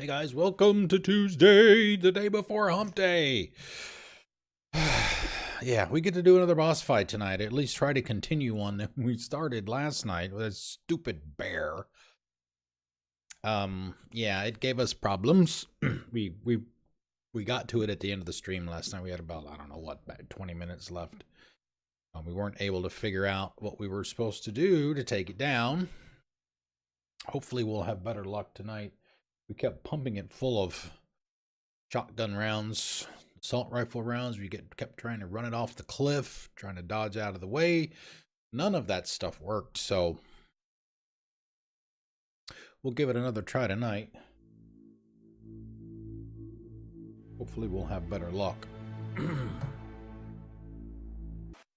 Hey guys, welcome to Tuesday, the day before Hump Day. Yeah, we get to do another boss fight tonight. At least try to continue one that we started last night with a stupid bear. Yeah, it gave us problems. we got to it at the end of the stream last night. We had about, I don't know what, about 20 minutes left. We weren't able to figure out what we were supposed to do to take it down. Hopefully we'll have better luck tonight. We kept pumping it full of shotgun rounds, assault rifle rounds. We kept trying to run it off the cliff, trying to dodge out of the way. None of that stuff worked, so we'll give it another try tonight. Hopefully we'll have better luck.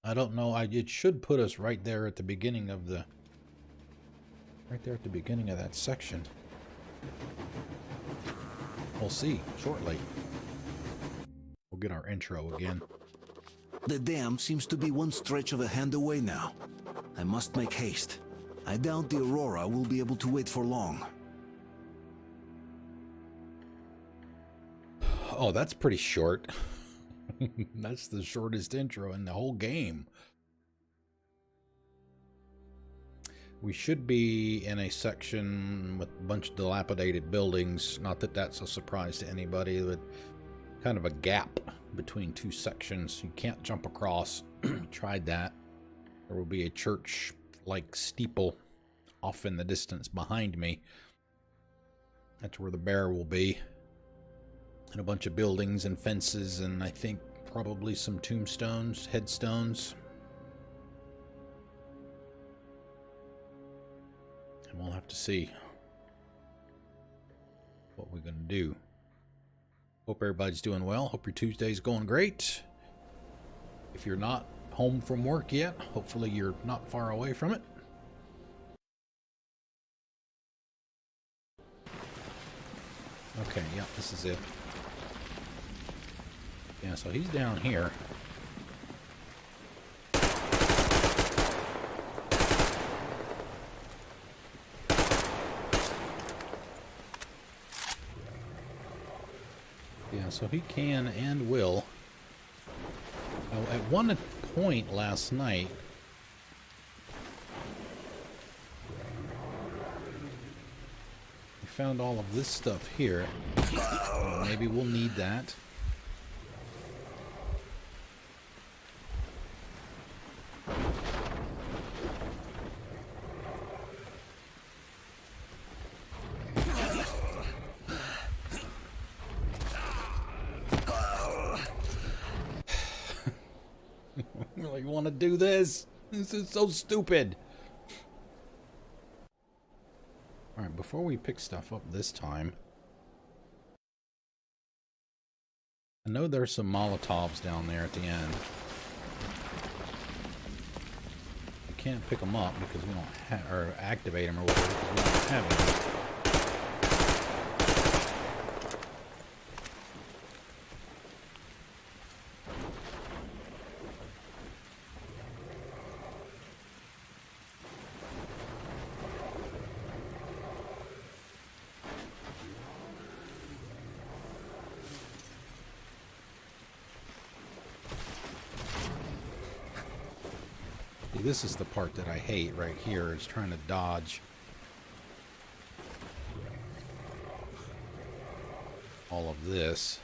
I don't know. It should put us right there at the beginning of the... Right there at the beginning of that section. We'll see shortly. We'll get our intro again. The dam seems to be one stretch of a hand away now. I must make haste. I doubt the Aurora will be able to wait for long. Oh, that's pretty short. That's the shortest intro in the whole game. We should be in a section with a bunch of dilapidated buildings. Not that that's a surprise to anybody, but kind of a gap between two sections. You can't jump across. Tried that. There will be a church-like steeple off in the distance behind me. That's where the bear will be. And a bunch of buildings and fences, and I think probably some tombstones, headstones. And we'll have to see what we're going to do. Hope everybody's doing well. Hope your Tuesday's going great. If you're not home from work yet, hopefully you're not far away from it. Okay, yeah, this is it. Yeah, so he's down here. Yeah, so he can and will. At one point last night, we found all of this stuff here. Maybe we'll need that. Really want to do this? This is so stupid. Alright, before we pick stuff up this time, I know there's some Molotovs down there at the end. We can't pick them up because we don't have, or activate them or whatever, because we don't have them. This is the part that I hate right here, is trying to dodge all of this.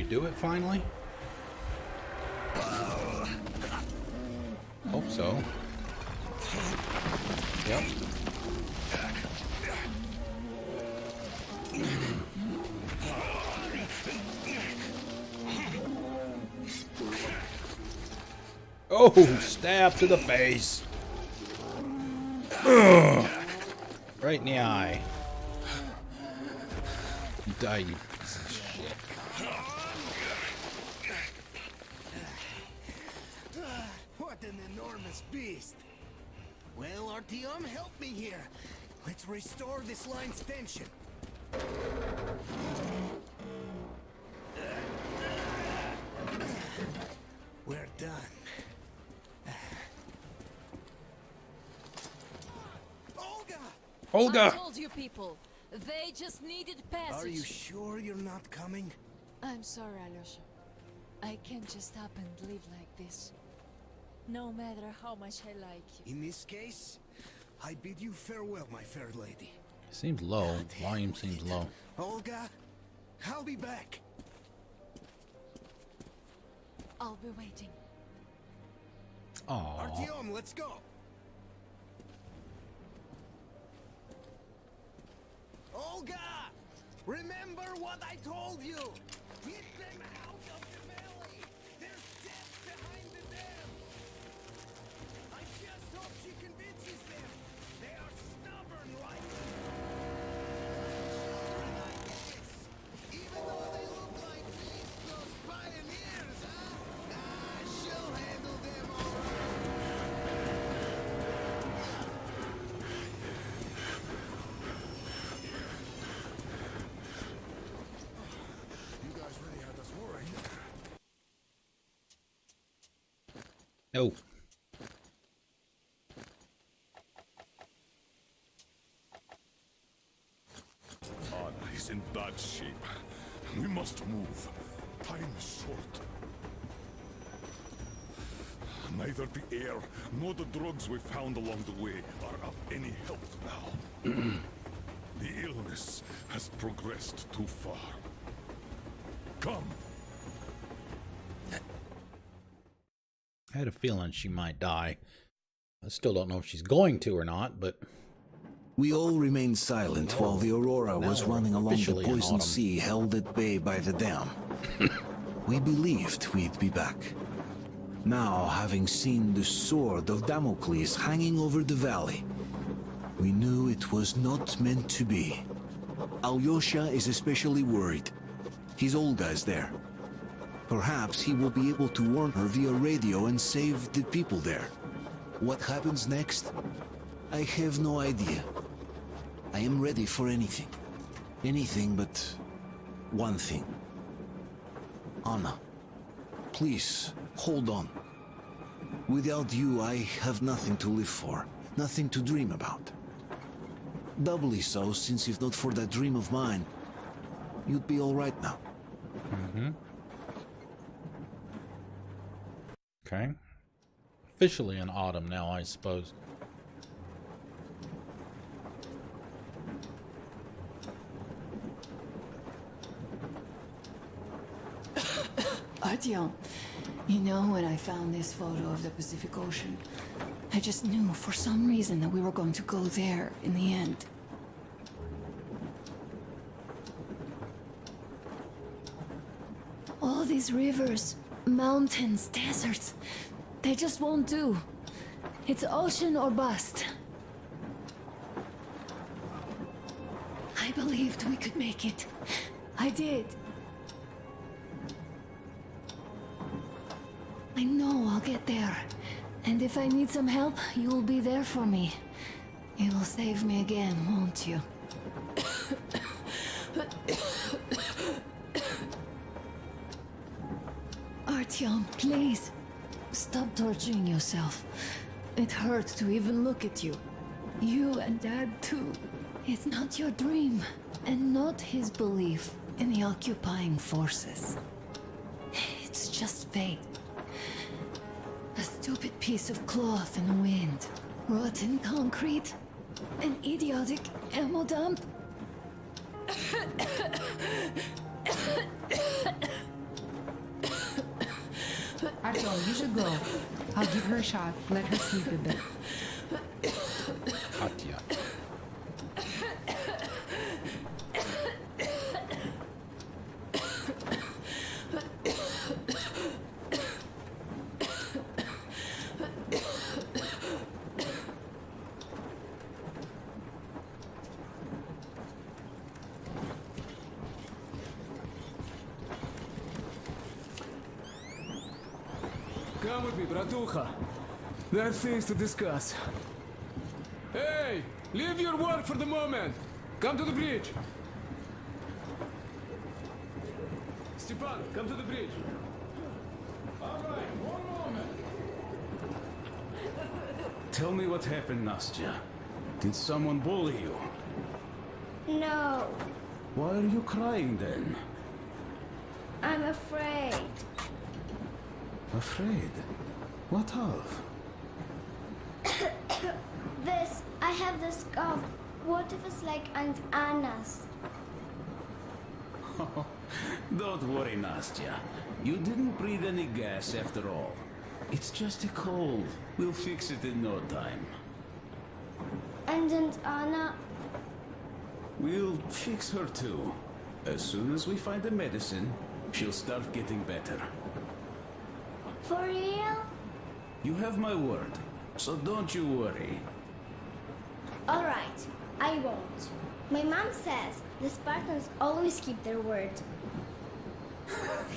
we do it finally? Hope so. Yep. Oh, stab to the face. Ugh. Right in the eye. Die, you piece of shit. What an enormous beast! Well, Artyom, help me here. Let's restore this line's tension. We're done. Olga! I told you people. They just needed passage. Are you sure you're not coming? I'm sorry, Alyosha. I can't just up and live like this. No matter how much I like you. In this case, I bid you farewell, my fair lady. Seems low. Volume seems low. Olga, I'll be back. I'll be waiting. Aww. Artyom, let's go. Olga! Remember what I told you! Get them out of the valley! There's death behind the dam! I just hope she convinces them! They are stubborn like children, I guess! Even though they look like these, those pioneers, huh? She'll handle them all right! No. Anna is in bad shape. We must move. Time is short. Neither the air nor the drugs we found along the way are of any help now. The illness has progressed too far. Come. I had a feeling she might die. I still don't know if she's going to or not, but... We all remained silent while the Aurora Now was we're running along the officially in poison autumn. sea held at bay by the dam. We believed we'd be back. Now, having seen the sword of Damocles hanging over the valley, we knew it was not meant to be. Alyosha is especially worried. His Olga is there. Perhaps he will be able to warn her via radio and save the people there. What happens next? I have no idea. I am ready for anything. Anything but one thing. Anna, please, hold on. Without you, I have nothing to live for, nothing to dream about. Doubly so, since if not for that dream of mine, you'd be all right now. Mm-hmm. Okay. Officially in autumn now, I suppose. Artyom, you know when I found this photo of the Pacific Ocean, I just knew for some reason that we were going to go there in the end. All these rivers, mountains, deserts, they just won't do. It's ocean or bust. I believed we could make it. I did. I know I'll get there. And if I need some help, you'll be there for me. You'll save me again, won't you? Artyom, please. Stop torturing yourself. It hurts to even look at you. You and Dad too. It's not your dream, and not his belief in the occupying forces. It's just fate. A stupid piece of cloth in the wind. Rotten concrete. An idiotic ammo dump. So, you should go. I'll give her a shot. Let her sleep a bit. Katya. Come with me, bratucha. There are things to discuss. Hey! Leave your work for the moment! Come to the bridge! Stepan, come to the bridge! Alright, one moment! Tell me what happened, Nastya. Did someone bully you? No, Why are you crying then? I'm afraid. Afraid? What of? I have this cough. What if it's like Aunt Anna's? Don't worry, Nastya. You didn't breathe any gas after all. It's just a cold. We'll fix it in no time. And Aunt Anna? We'll fix her too. As soon as we find the medicine, she'll start getting better. For real? You have my word, so don't you worry. Alright, I won't. My mom says the Spartans always keep their word.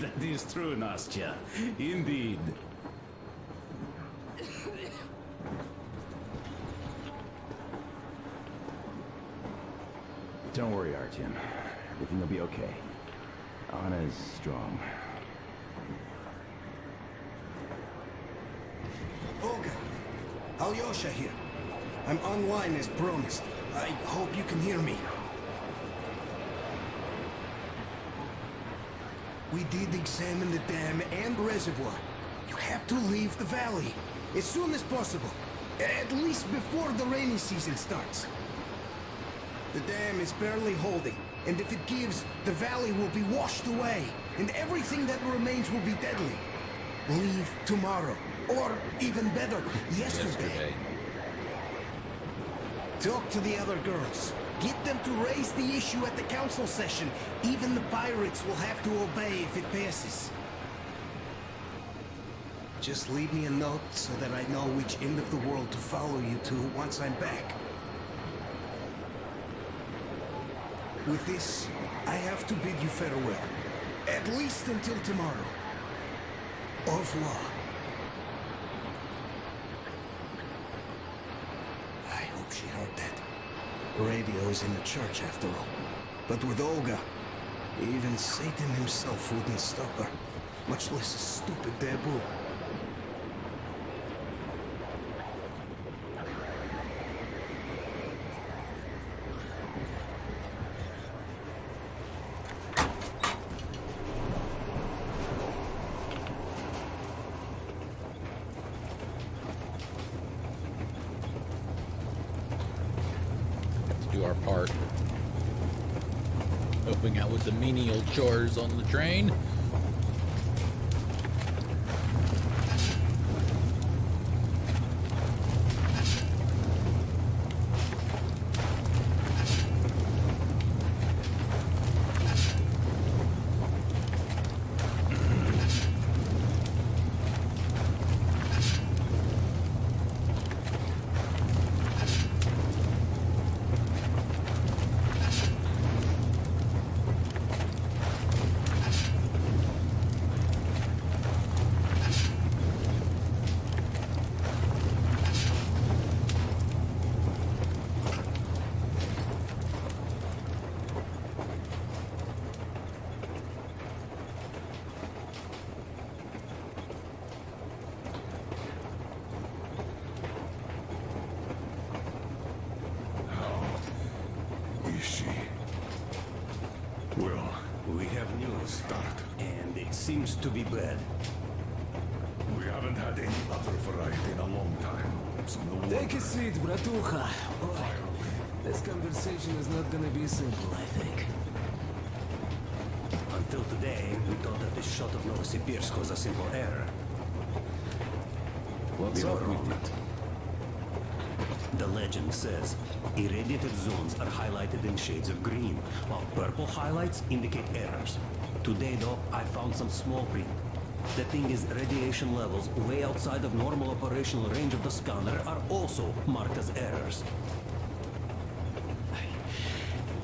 That is true, Nastya. Indeed. Don't worry, Artyom. Everything will be okay. Anna is strong. Olga, Alyosha here. I'm online as promised. I hope you can hear me. We did examine the dam and reservoir. You have to leave the valley as soon as possible. At least before the rainy season starts. The dam is barely holding, and if it gives, the valley will be washed away, and everything that remains will be deadly. Leave tomorrow, or even better, yesterday. Talk to the other girls. Get them to raise the issue at the council session. Even the pirates will have to obey if it passes. Just leave me a note so that I know which end of the world to follow you to once I'm back. With this, I have to bid you farewell. At least until tomorrow. Au revoir. I hope she heard that. The radio is in the church after all. But with Olga, even Satan himself wouldn't stop her. Much less a stupid taboo. Do our part. Helping out with the menial chores on the train. Is she? Well, we have news, Start. And it seems to be bad. We haven't had any other variety in a long time. So no Take wonder. a seat, bratucha. This conversation is not gonna be simple, I think. Until today, we thought that the shot of Novosibirsk was a simple error. What's up with it? The legend says irradiated zones are highlighted in shades of green, while purple highlights indicate errors. Today, though, I found some small print. The thing is, radiation levels way outside of normal operational range of the scanner are also marked as errors.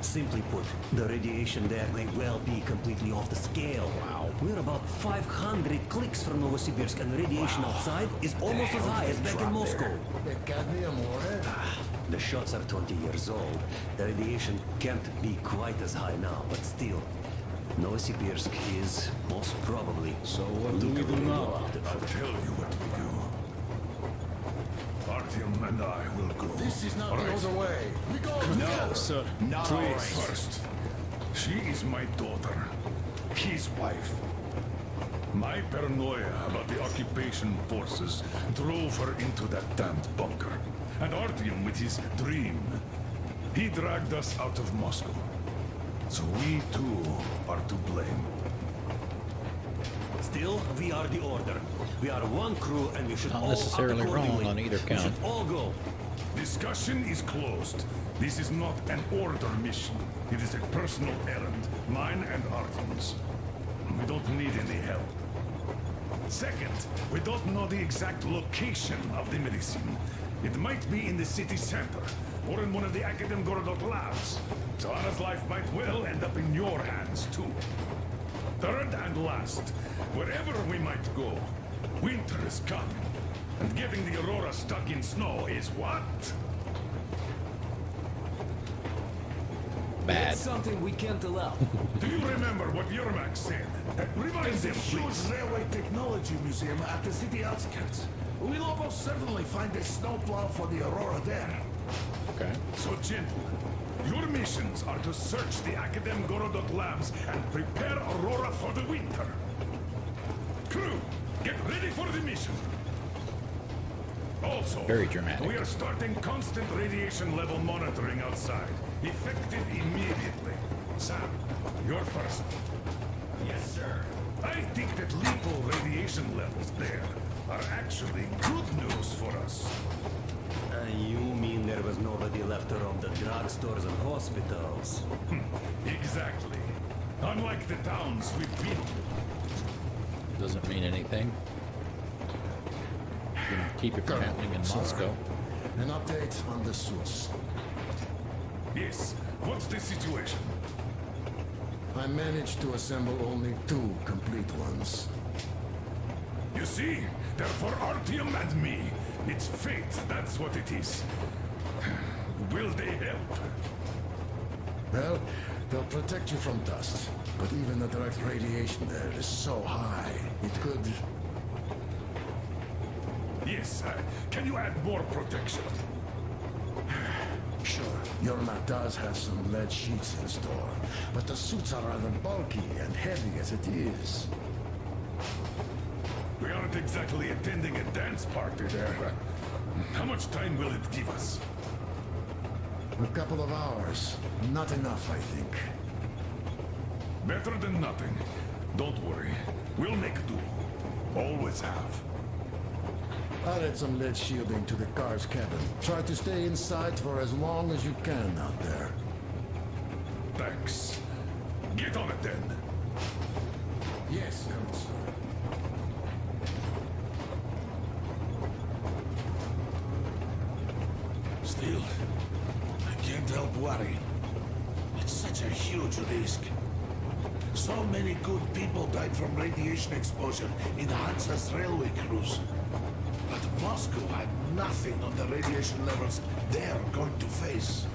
Simply put, the radiation there may well be completely off the scale. Wow. We're about 500 clicks from Novosibirsk, and radiation outside is almost as high as back in Moscow. The shots are 20 years old. The radiation can't be quite as high now, but still. Novosibirsk is most probably... So what do we do now? I'll tell you what we do. Artyom and I will go. This is not All the right? other way. We go No, together. sir. Not Please. all right. First, she is my daughter, his wife. My paranoia about the occupation forces drove her into that damned bunker. And Artyom with his dream, he dragged us out of Moscow. So we too are to blame. Still, we are the Order. We are one crew, and we should Not all necessarily act wrong accordingly. on either We count. should all go. Discussion is closed. This is not an order mission. It is a personal errand, mine and Artyom's. We don't need any help. Second, we don't know the exact location of the medicine. It might be in the city center, or in one of the Academ Gorodok labs. So Anna's life might well end up in your hands, too. Third and last, wherever we might go, winter is coming. And getting the Aurora stuck in snow is what? Bad. That's something we can't allow. Do you remember what Yermak said? Remind There's a them, huge please. railway technology museum at the city outskirts. We'll almost certainly find a snowplow for the Aurora there. Okay. So, gentlemen, your missions are to search the Academ Gorodok labs and prepare Aurora for the winter. Crew, get ready for the mission. Also, Very dramatic. we are starting constant radiation level monitoring outside. Effective immediately. Sam, you're first. Yes, sir. I think that lethal radiation levels there are actually good news for us. You mean there was nobody left to rob the drugstores and hospitals? Exactly. Unlike the towns we've been to. Doesn't mean anything. Gonna keep it from happening in Moscow. An update on the suits. Yes, what's the situation? I managed to assemble only 2 complete ones. You see, they're for Artyom and me. It's fate, that's what it is. Will they help? Well, they'll protect you from dust. But even the direct radiation there is so high, it could... Yes, can you add more protection? Sure, Yermak does have some lead sheets in store, but the suits are rather bulky and heavy as it is. We aren't exactly attending a dance party there. How much time will it give us? A couple of hours. Not enough, I think. Better than nothing. Don't worry. We'll make do. Always have. I'll add some lead shielding to the car's cabin. Try to stay inside for as long as you can out there. Thanks. Get on it then. Yes, Colonel, sir. Still, I can't help worrying. It's such a huge risk. So many good people died from radiation exposure in Hansa's railway crews. But Moscow had nothing on the radiation levels they're going to face.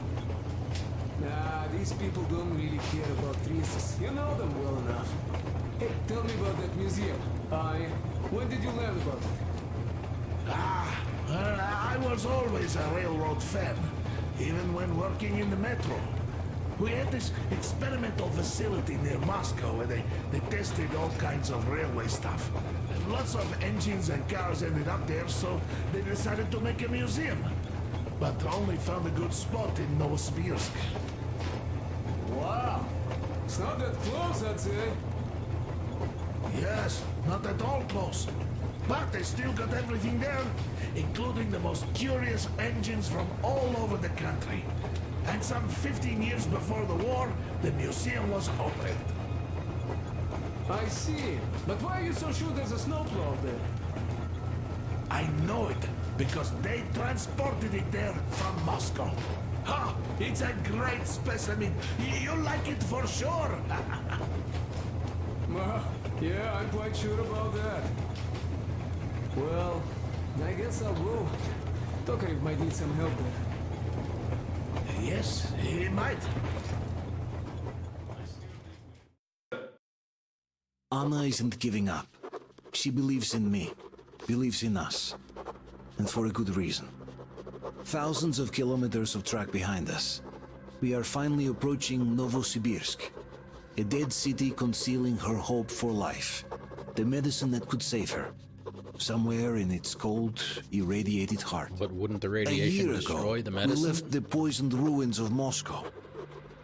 Nah, these people don't really care about risks. You know them well enough. Hey, tell me about that museum. When did you learn about it? I was always a railroad fan, even when working in the metro. We had this experimental facility near Moscow where they tested all kinds of railway stuff. And lots of engines and cars ended up there, so they decided to make a museum. But only found a good spot in Novosibirsk. Wow! It's not that close, I'd say. Yes, not at all close. But they still got everything there, including the most curious engines from all over the country. And some 15 years before the war, the museum was opened. I see. But why are you so sure there's a snowplow there? I know it, because they transported it there from Moscow. Ha! It's a great specimen. You'll like it for sure. Yeah, I'm quite sure about that. Well, I guess I'll go. Tokarev might need some help there. Yes, he might. Anna isn't giving up. She believes in me, believes in us. And for a good reason. Thousands of kilometers of track behind us. We are finally approaching Novosibirsk, a dead city concealing her hope for life. The medicine that could save her. Somewhere in its cold, irradiated heart. But wouldn't the A radiation year destroy ago, the we medicine? left the poisoned ruins of Moscow.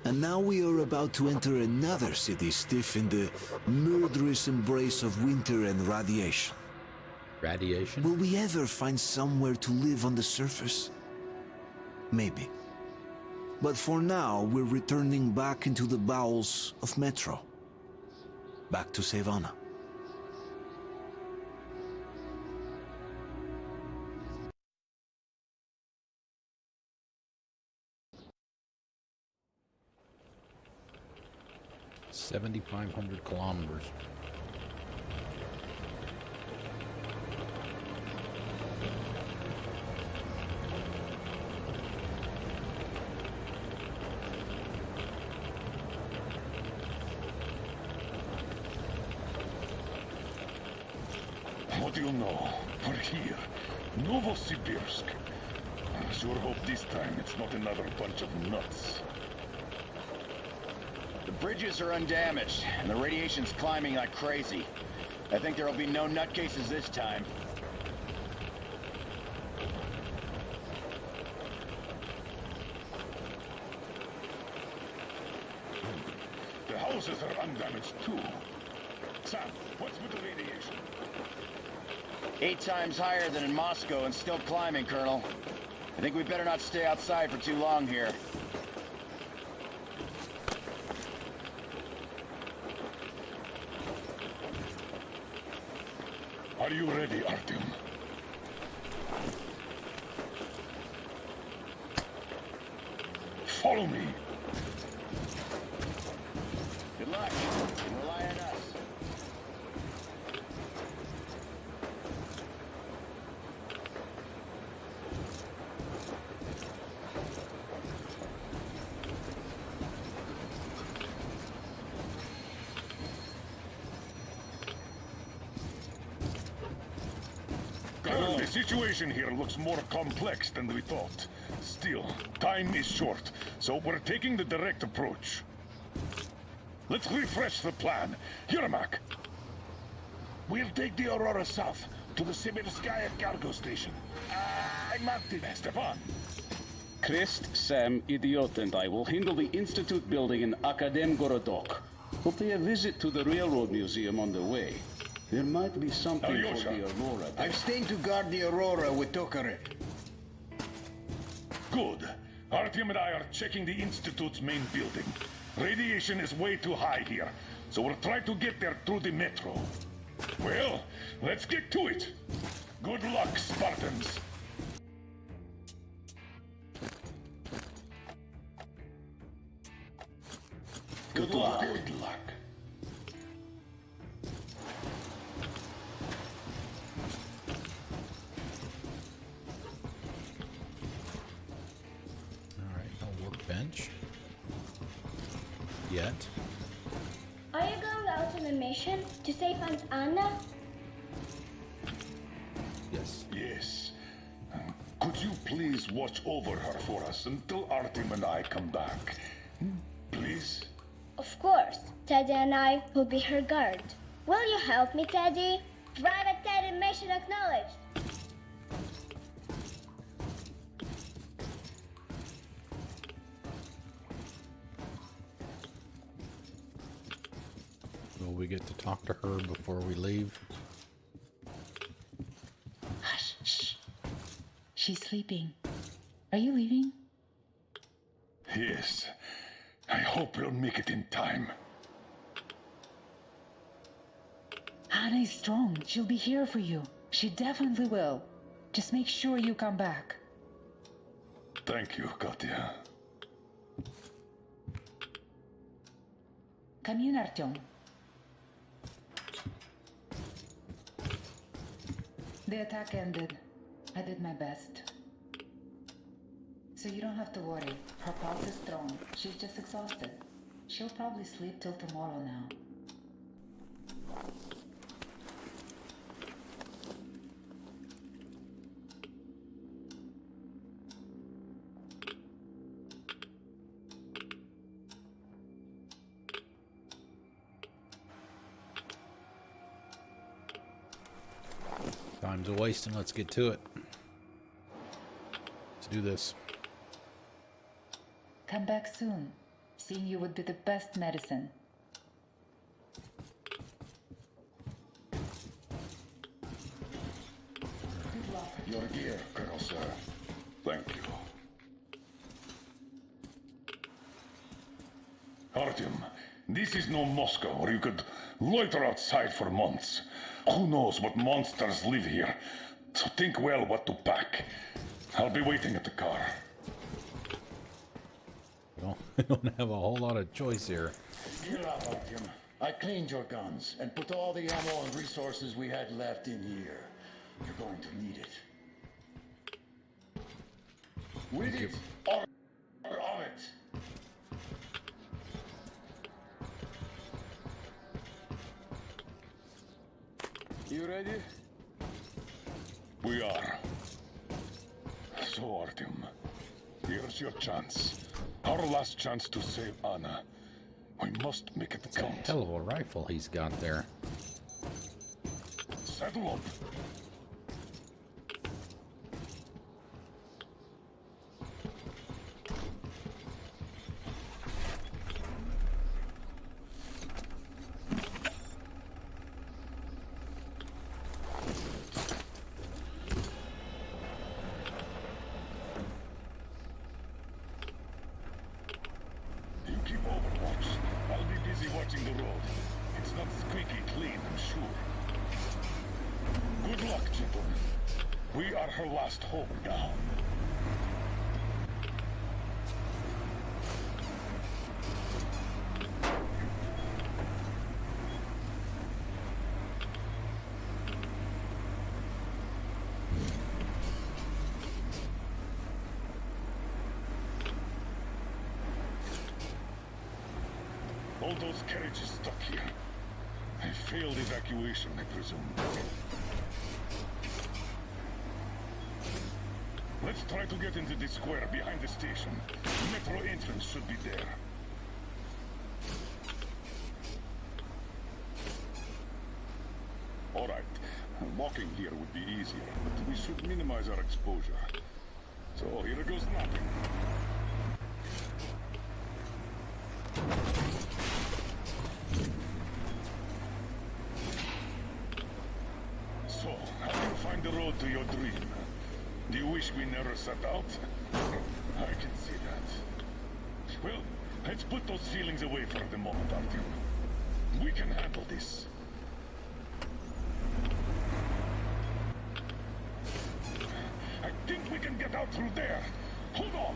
And now we are about to enter another city stiff in the murderous embrace of winter and radiation. Radiation? Will we ever find somewhere to live on the surface? Maybe. But for now, we're returning back into the bowels of Metro. Back to save Anna. $7,500 kilometers. What do you know? We're here. Novosibirsk. I sure hope this time it's not another bunch of nuts. The bridges are undamaged, and the radiation's climbing like crazy. I think there'll be no nutcases this time. The houses are undamaged too. Sam, what's with the radiation? 8 times higher than in Moscow and still climbing, Colonel. I think we better not stay outside for too long here. Are you ready, Artyom? Follow me. Good luck. Rely on us. Colonel, the situation here looks more complex than we thought. Still, time is short, so we're taking the direct approach. Let's refresh the plan. Yermak! We'll take the Aurora south to the Sibirskaya cargo station. Martin, Stepan. Krist, Sam, Idiot, and I will handle the Institute building in Akadem Gorodok. We'll pay a visit to the Railroad Museum on the way. There might be something Alyosha. for the Aurora. I'm staying to guard the Aurora with Tokarev. Good. Artyom and I are checking the Institute's main building. Radiation is way too high here, so we'll try to get there through the metro. Well, let's get to it. Good luck, Spartans. Good luck. Good luck. Alright, no workbench. Yet. Are you going out on a mission to save Aunt Anna? Yes. Yes. Could you please watch over her for us until Artyom and I come back? Please? Of course. Teddy and I will be her guard. Will you help me, Teddy? Private Teddy mission acknowledged. Will we get to talk to her before we leave? she's sleeping. Are you leaving? Yes. I hope we'll make it in time. Anna is strong. She'll be here for you. She definitely will. Just make sure you come back. Thank you, Katya. Come in, Artyom. The attack ended. I did my best. So you don't have to worry. Her pulse is strong. She's just exhausted. She'll probably sleep till tomorrow now. Time's a wasting. Let's get to it. Let's do this. Come back soon. Seeing you would be the best medicine. Good luck. Your gear, Colonel, sir. Thank you. Artyom, this is no Moscow where you could loiter outside for months. Who knows what monsters live here? So think well what to pack. I'll be waiting at the car. Well, we don't have a whole lot of choice here. Gear up, Artyom. I cleaned your guns and put all the ammo and resources we had left in here. You're going to need it. With it or on it. You ready? We are. So, Artyom, here's your chance. Our last chance to save Anna. We must make it count. Hell of a rifle he's got there. Saddle up. You keep overwatch. I'll be busy watching the road. It's not squeaky clean, I'm sure. Good luck, gentlemen. We are her last hope now. All those carriages stuck here. A failed evacuation, I presume. Let's try to get into the square behind the station. Metro entrance should be there. All right. Walking here would be easier, but we should minimize our exposure. So here goes nothing. So, how do you find the road to your dream? Do you wish we never set out? I can see that. Well, let's put those feelings away for the moment, Artyom. We can handle this. I think we can get out through there. Hold on.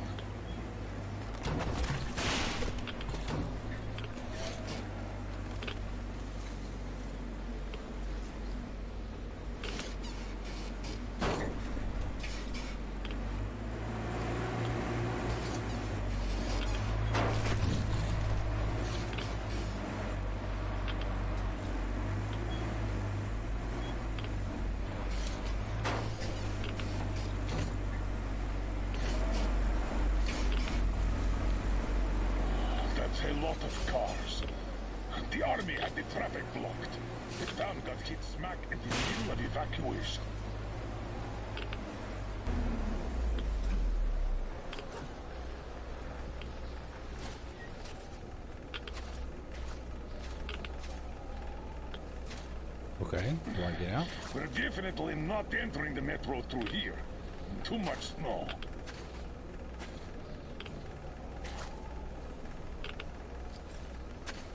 That's a lot of cars. The army had the traffic blocked. The town got hit smack in the middle of evacuation. Okay, do I get out? We're definitely not entering the metro through here. Too much snow.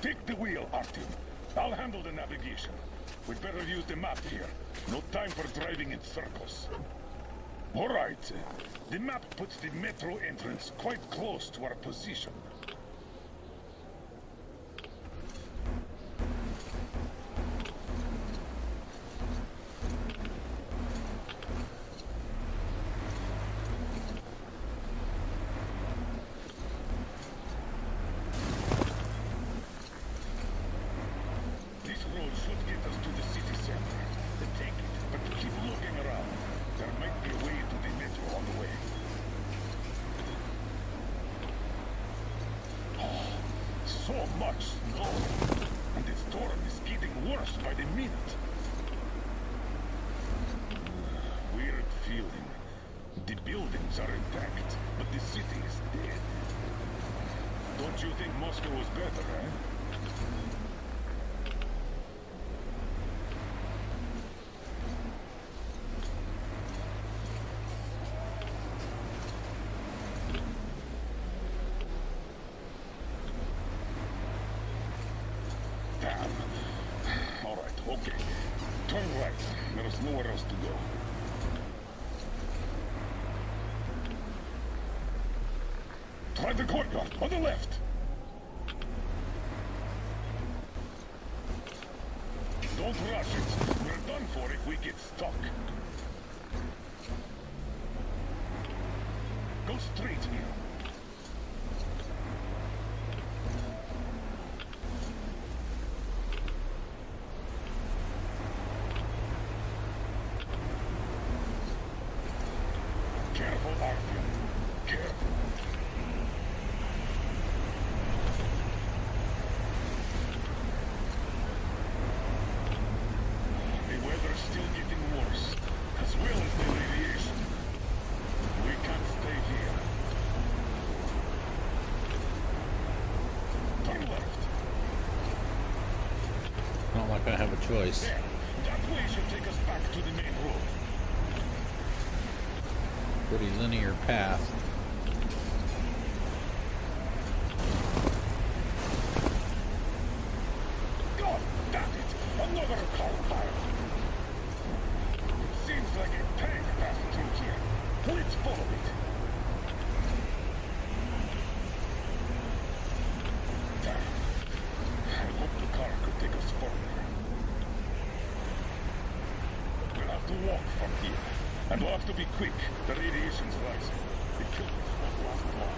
Take the wheel, Artyom. I'll handle the navigation. We'd better use the map here. No time for driving in circles. All right. The map puts the metro entrance quite close to our position. So much snow, and the storm is getting worse by the minute. Weird feeling. The buildings are intact, but the city is dead. Don't you think Moscow was better, eh? Okay. Turn right. There is nowhere else to go. Try the courtyard on the left. Don't rush it. We're done for if we get stuck. Go straight here. Careful, Artyom. Careful. The weather's still getting worse, as well as the radiation. We can't stay here. Turn left. Not like I have a choice. There. That way should take us back to the main road. Pretty linear path. God damn it! Another car fire! Seems like a tank passed through here. Let's follow it. Damn. I hope the car could take us further. We'll have to walk from here. And we'll have to be quick. The radiation's rising. The killers won't last long.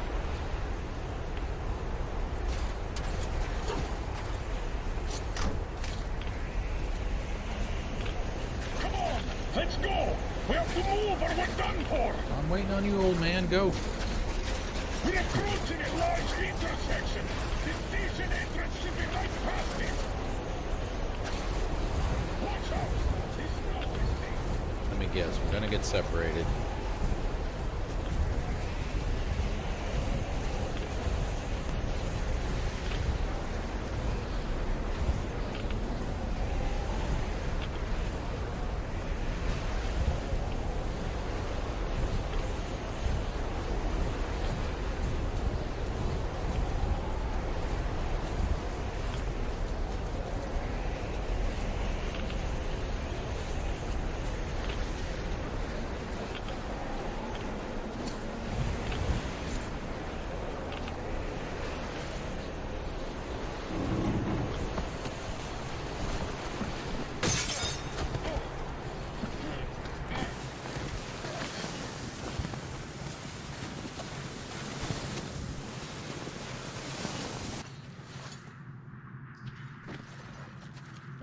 Come on! Let's go! We have to move or we're done for! I'm waiting on you, old man. Go. We're approaching a large intersection. The station entrance should be right past it. Watch out! The snow is deep. Let me guess. We're gonna get separated.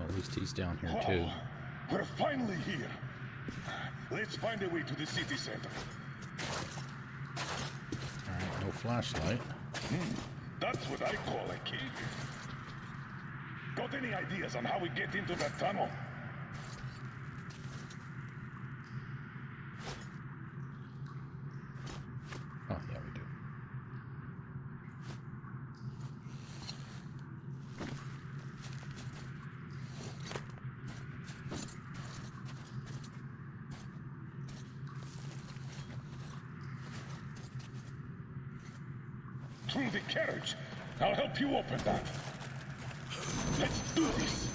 At least he's down here too. We're finally here. Let's find a way to the city center. Alright, no flashlight. That's what I call a cave. Got any ideas on how we get into that tunnel? Oh, yeah, we do. through the carriage. I'll help you open that. Let's do this.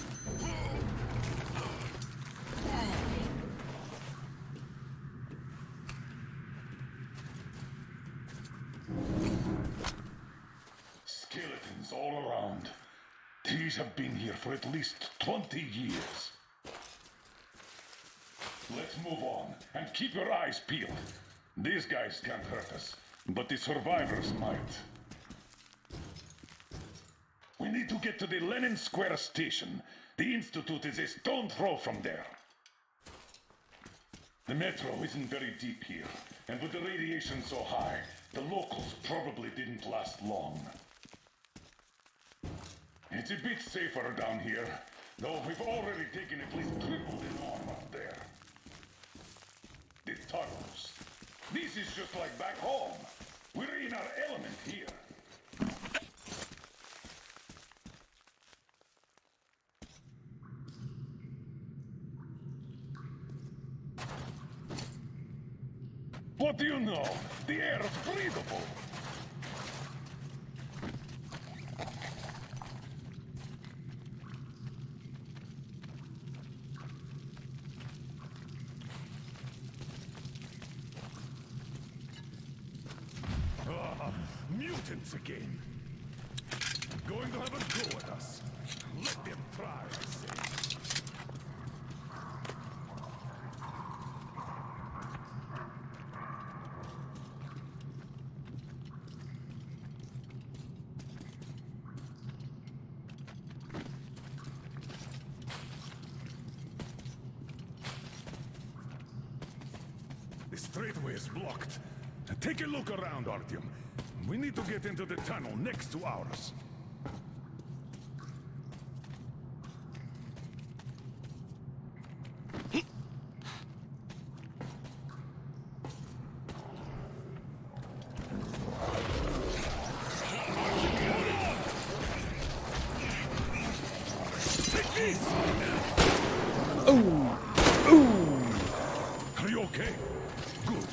Skeletons all around. These have been here for at least 20 years. Let's move on, and keep your eyes peeled. These guys can't hurt us, but the survivors might. We need to get to the Lenin Square station. The Institute is a stone throw from there. The metro isn't very deep here, and with the radiation so high, the locals probably didn't last long. It's a bit safer down here, though we've already taken at least triple the norm up there. The tunnels. This is just like back home. We're in our element here. What do you know? The air is breathable. Mutants again. Going to have a go at us. Let them try, I say. The straightaway is blocked. Take a look around, Artyom. We need to get into the tunnel next to ours. Take this! Oh! Oh! Are you okay? Good.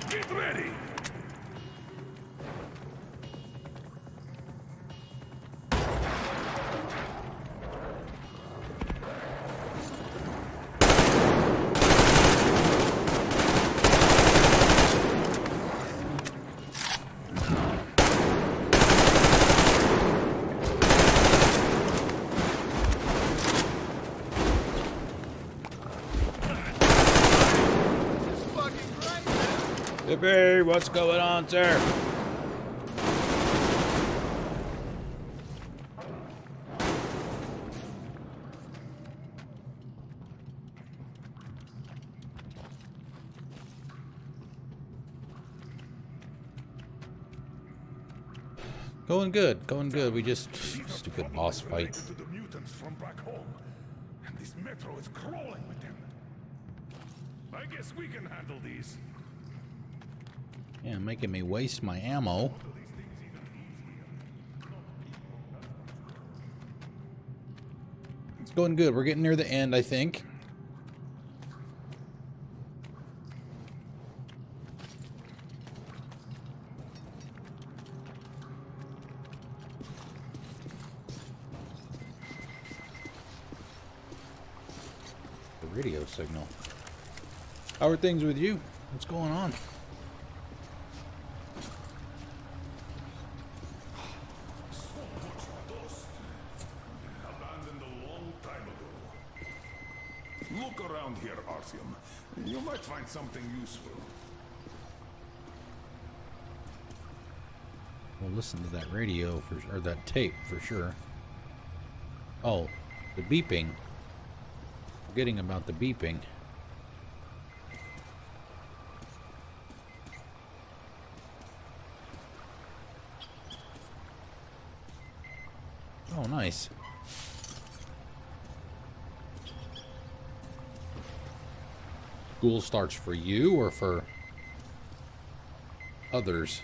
Get ready! Yippee! What's going on, sir? Going good, going good. We just stupid boss fight. To the mutants from back home, and this metro is crawling with them. I guess we can handle these. Yeah, making me waste my ammo. It's going good. We're getting near the end, I think. The radio signal. How are things with you? What's going on? Look around here, Artyom. You might find something useful. We'll listen to that radio or that tape for sure. Oh, the beeping. Forgetting about the beeping. Oh, nice. School starts for you or for others?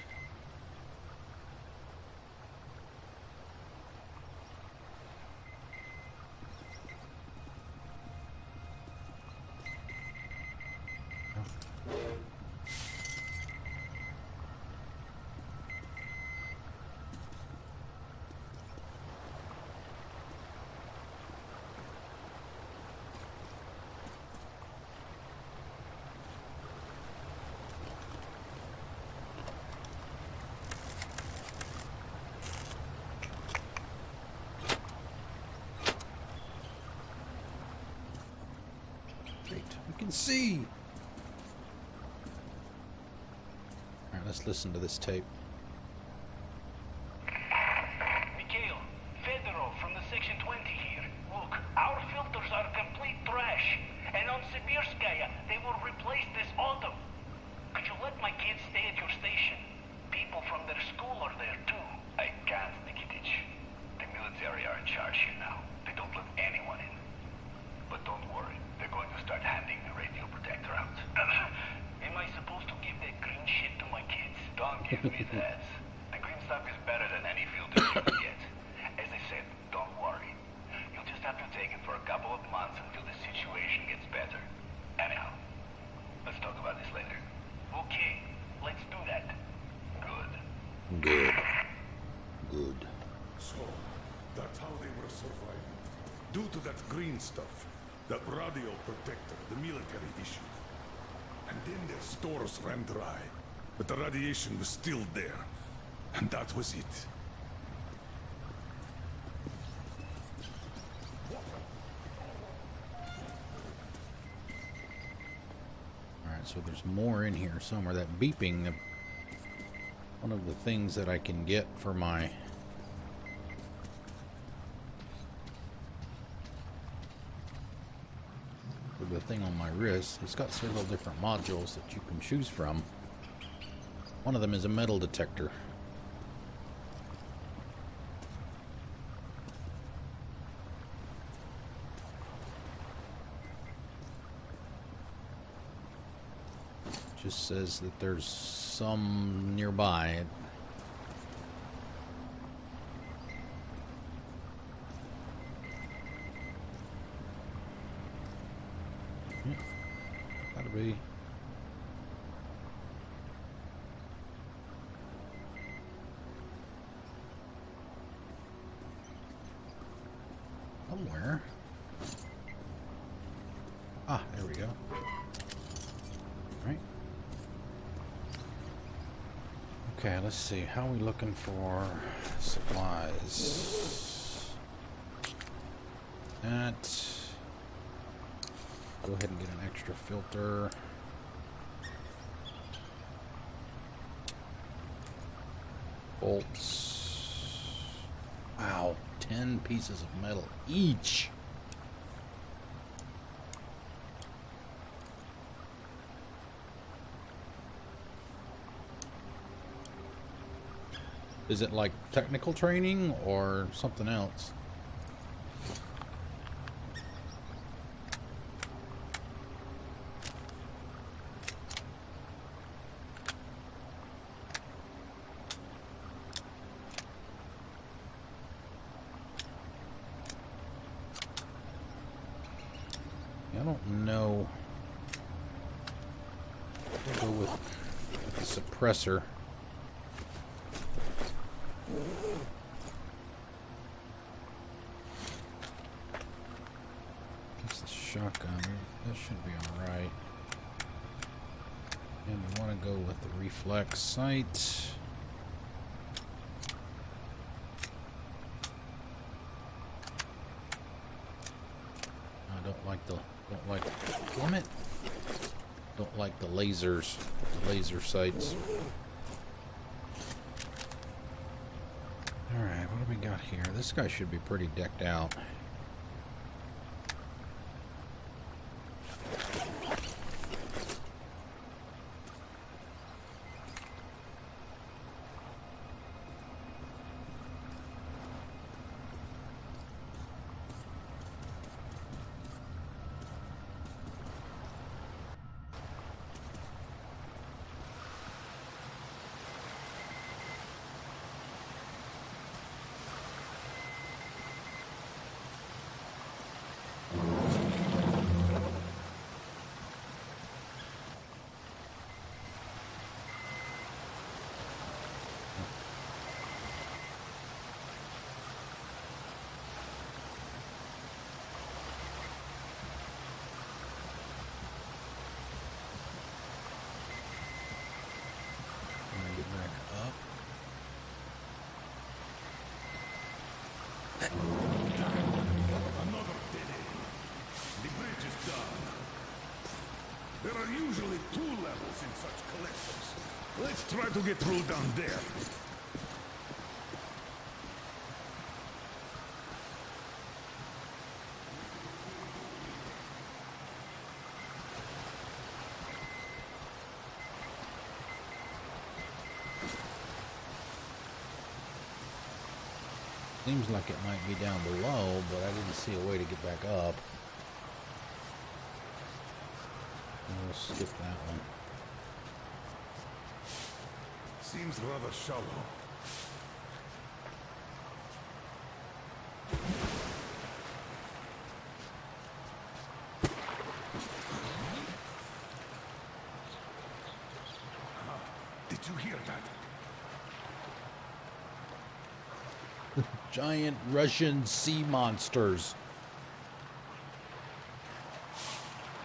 See. Alright, let's listen to this tape. Mikhail, Fedorov from the Section 20 here. Look, our filters are complete trash. And on Sibirskaya, they will replace this autumn. Could you let my kids stay at your station? People from their school are there too. I can't, Nikitich. The military are in charge here now. They don't let anyone in. But don't worry, they're going to start handing the radio protector out. Am I supposed to give that green shit to my kids? Don't give me that. The green stuff is better than any filter you can get. As I said, don't worry. You'll just have to take it for a couple of months until the situation gets better. Anyhow, let's talk about this later. Okay, let's do that. Good. Good. So, that's how they were surviving. Due to that green stuff. That radio protector the military issued. And then their stores ran dry. But the radiation was still there. And that was it. Alright, so there's more in here somewhere. That beeping, one of the things that I can get for my... the thing on my wrist. It's got several different modules that you can choose from. One of them is a metal detector. Just says that there's some nearby. Gotta be. Somewhere. Ah, there we go. Right. Okay, let's see. How are we looking for supplies? That. Go ahead and get an extra filter. Bolts. Wow, 10 pieces of metal each. Is it like technical training or something else? I don't know. We'll go with the suppressor. It's the shotgun. That should be alright. And we want to go with the reflex sight. Damn it. Don't like the lasers, the laser sights. Alright, what do we got here? This guy should be pretty decked out. Another dead end. The bridge is done. There are usually 2 levels in such collectors. Let's try to get through down there. Seems like it might be down below, but I didn't see a way to get back up. We'll skip that one. Seems rather shallow. Did you hear that? Giant Russian sea monsters.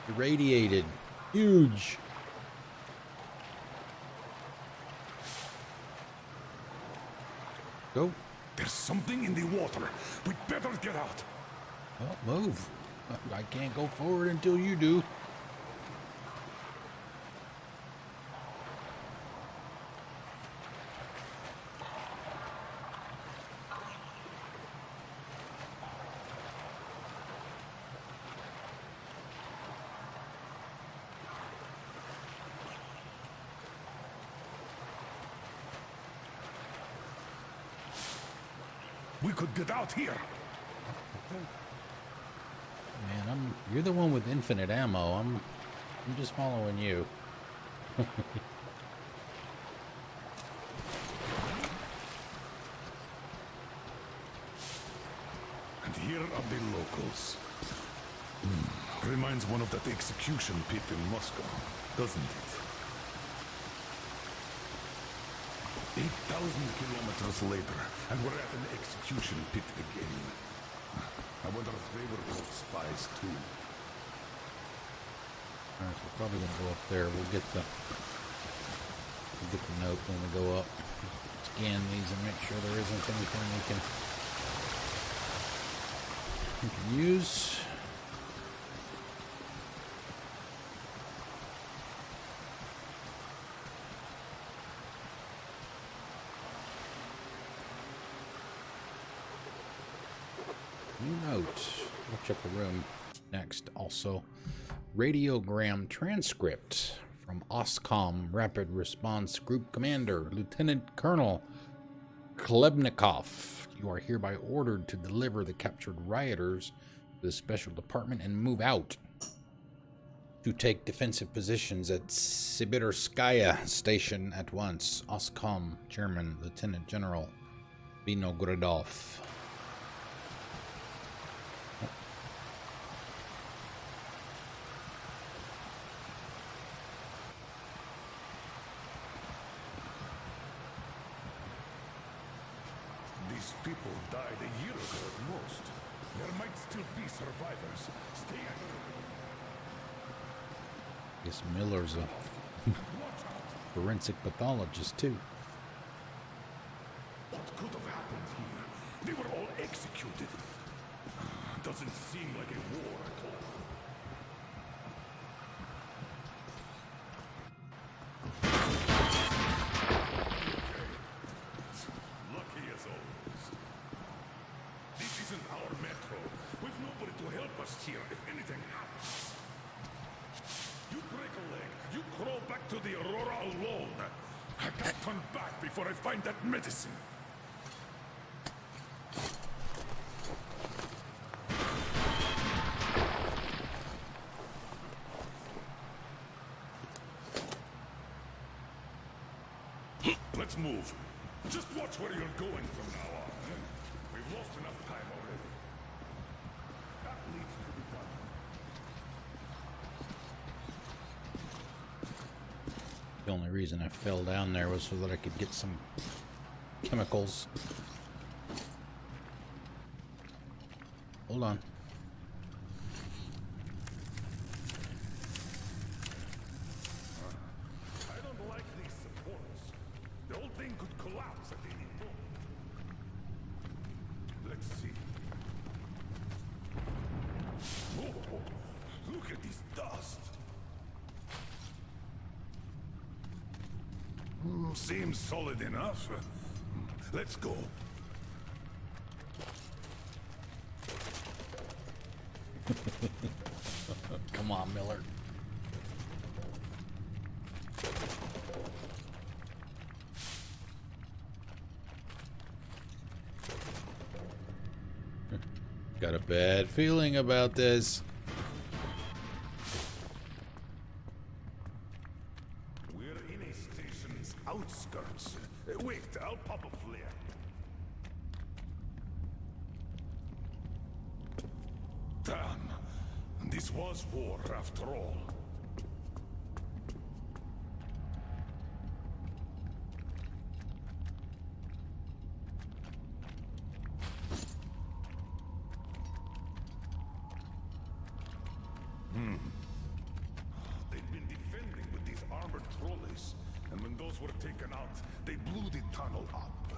Irradiated. Huge. Go. There's something in the water. We'd better get out. Well, move. I can't go forward until you do. We could get out here. Man, you're the one with infinite ammo. I'm just following you. And here are the locals. Reminds one of that execution pit in Moscow, doesn't it? 8,000 kilometers later, and we're at an execution pit again. I wonder if they were both spies too. Alright, so we're probably gonna go up there. We'll get the note when we go up. Scan these and make sure there isn't anything we can use. Note. We'll check the room next. Also, radiogram transcript from OSCOM Rapid Response Group Commander Lieutenant Colonel Klebnikov. You are hereby ordered to deliver the captured rioters to the special department and move out to take defensive positions at Sibirskaya Station at once. OSCOM Chairman Lieutenant General Vinogradov. These people died a year ago at most. There might still be survivors. Stay Guess Miller's a forensic pathologist too. What could have happened here? They were all executed. Doesn't seem like a war at all. Lucky as always. crawl back to the Aurora alone. I can't turn back before I find that medicine. Let's move. Just watch where you're going from now on. We've lost enough time already. That needs to be done. The only reason I fell down there was so that I could get some chemicals. Hold on. I don't like these supports. The whole thing could collapse at any moment. Let's see. Oh, look at this dust. Seems solid enough. Let's go. Come on, Miller. Got a bad feeling about this. We're in a station's outskirts. Wait, I'll pop a flare. Damn. This was war after all. They'd been defending with these armored trolleys, and when those were taken out, they blew the tunnel up.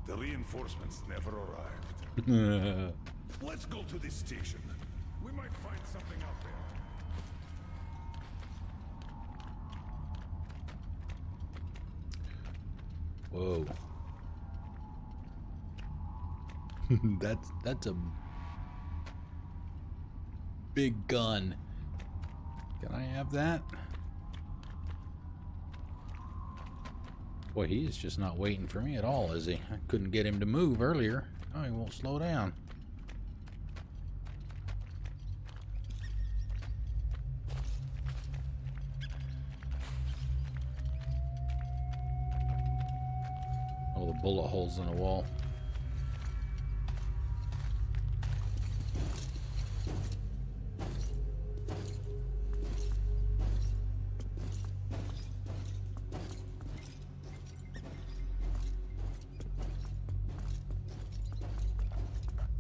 The reinforcements never arrived. Let's go to this station. We might find something out there. Whoa. That's a big gun. Can I have that? Boy, he is just not waiting for me at all, is he? I couldn't get him to move earlier. Oh, he won't slow down. Oh, the bullet holes in the wall.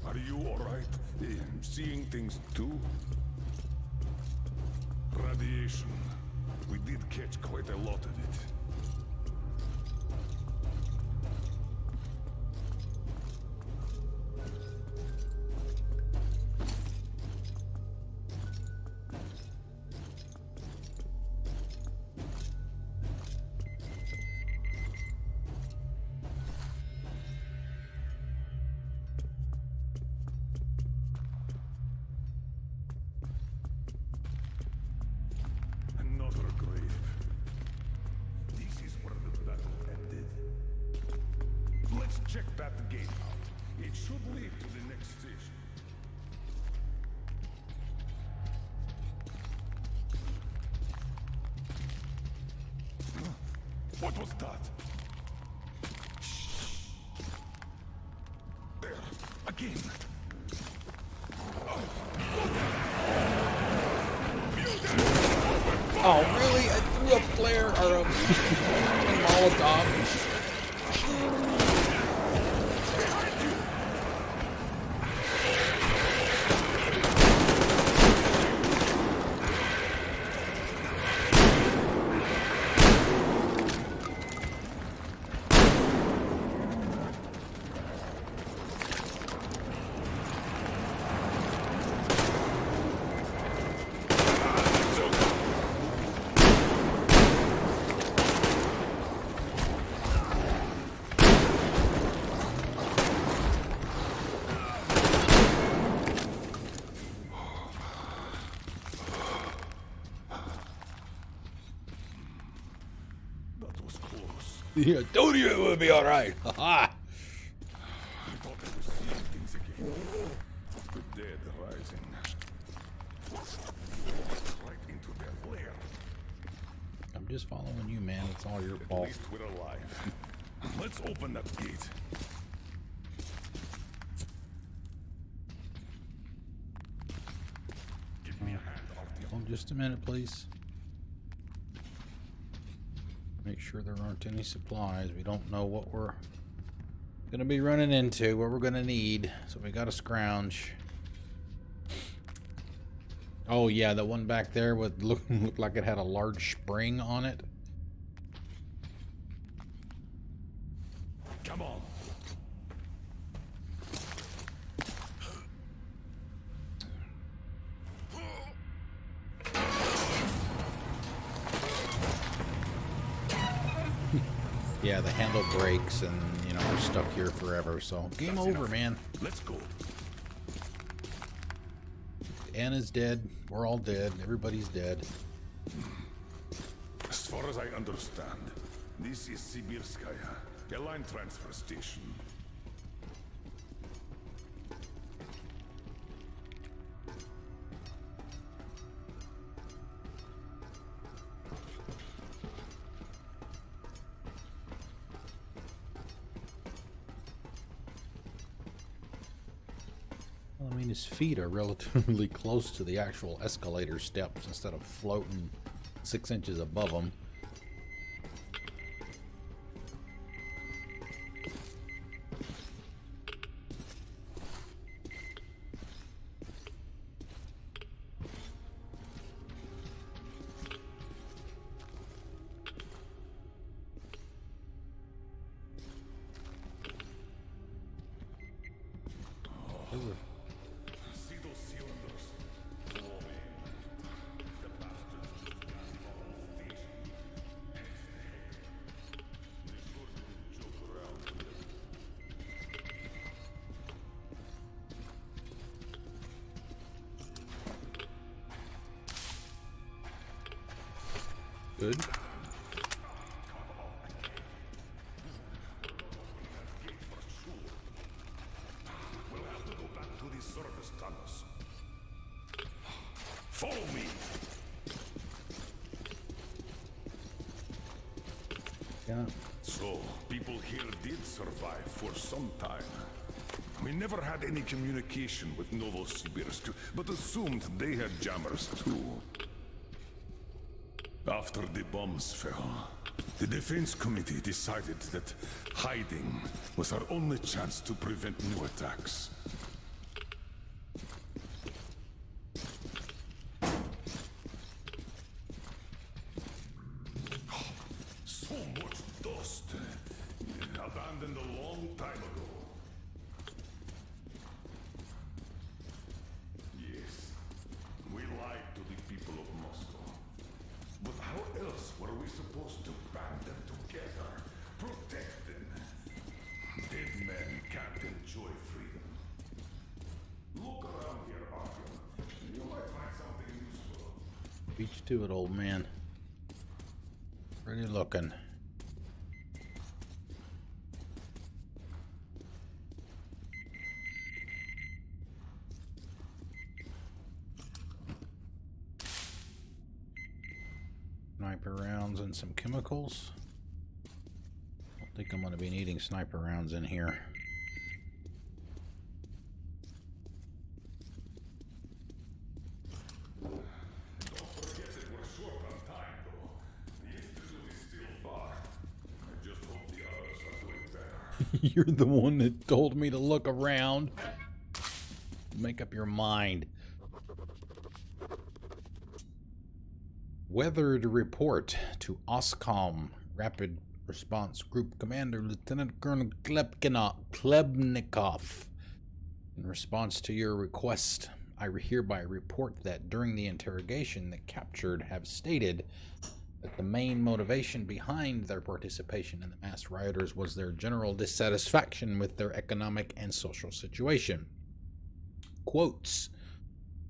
Are you alright? Seeing things too? Radiation. We did catch quite a lot of it. Another grave. This is where the battle ended. Let's check that gate out. It should lead to the next station. What was that? There, again. Oh, really? I threw a flare or a Molotov. Yeah, told you it would be alright. Ha I thought I was seeing things again. The dead rising. Right into their lair. I'm just following you, man. It's all your At fault. least we're alive. Let's open that gate. Give me a hand, Artyom. Hold just a minute, please. Make sure there aren't any supplies. We don't know what we're gonna be running into, what we're gonna need. So we gotta scrounge. Oh yeah, that one back there would looked like it had a large spring on it. Come on. Yeah, the handle breaks and, you know, we're stuck here forever. So game over, man. Let's go. Anna's dead. We're all dead. Everybody's dead. As far as I understand, this is Sibirskaya, a line transfer station. Well, I mean, his feet are relatively close to the actual escalator steps instead of floating 6 inches above them. See those cylinders? Blow me. The bastards just got involved with the station. They sure didn't joke around with them. Good. We'll have to go back to these surface tunnels. Follow me. Yeah. So, people here did survive for some time. We never had any communication with Novosibirsk, but assumed they had jammers too. After the bombs fell, the Defense Committee decided that hiding was our only chance to prevent new attacks. So much dust. Abandoned a long time ago. Yes, we lied to the people of Moscow. But how else were we supposed to band them together? Protect them? Dead men can't enjoy freedom. Look around here, Artyom. You might find something useful. Beach to it, old man. Pretty looking. Sniper rounds and some chemicals. I don't think I'm going to be needing sniper rounds in here. Don't forget that we're short on time, though. The Institute is still far. I just hope the others are doing better. You're the one that told me to look around. Make up your mind. Weathered report to OSCOM Rapid Response Group Commander Lieutenant Colonel Klebnikov. In response to your request, I hereby report that during the interrogation, the captured have stated that the main motivation behind their participation in the mass rioters was their general dissatisfaction with their economic and social situation. Quotes,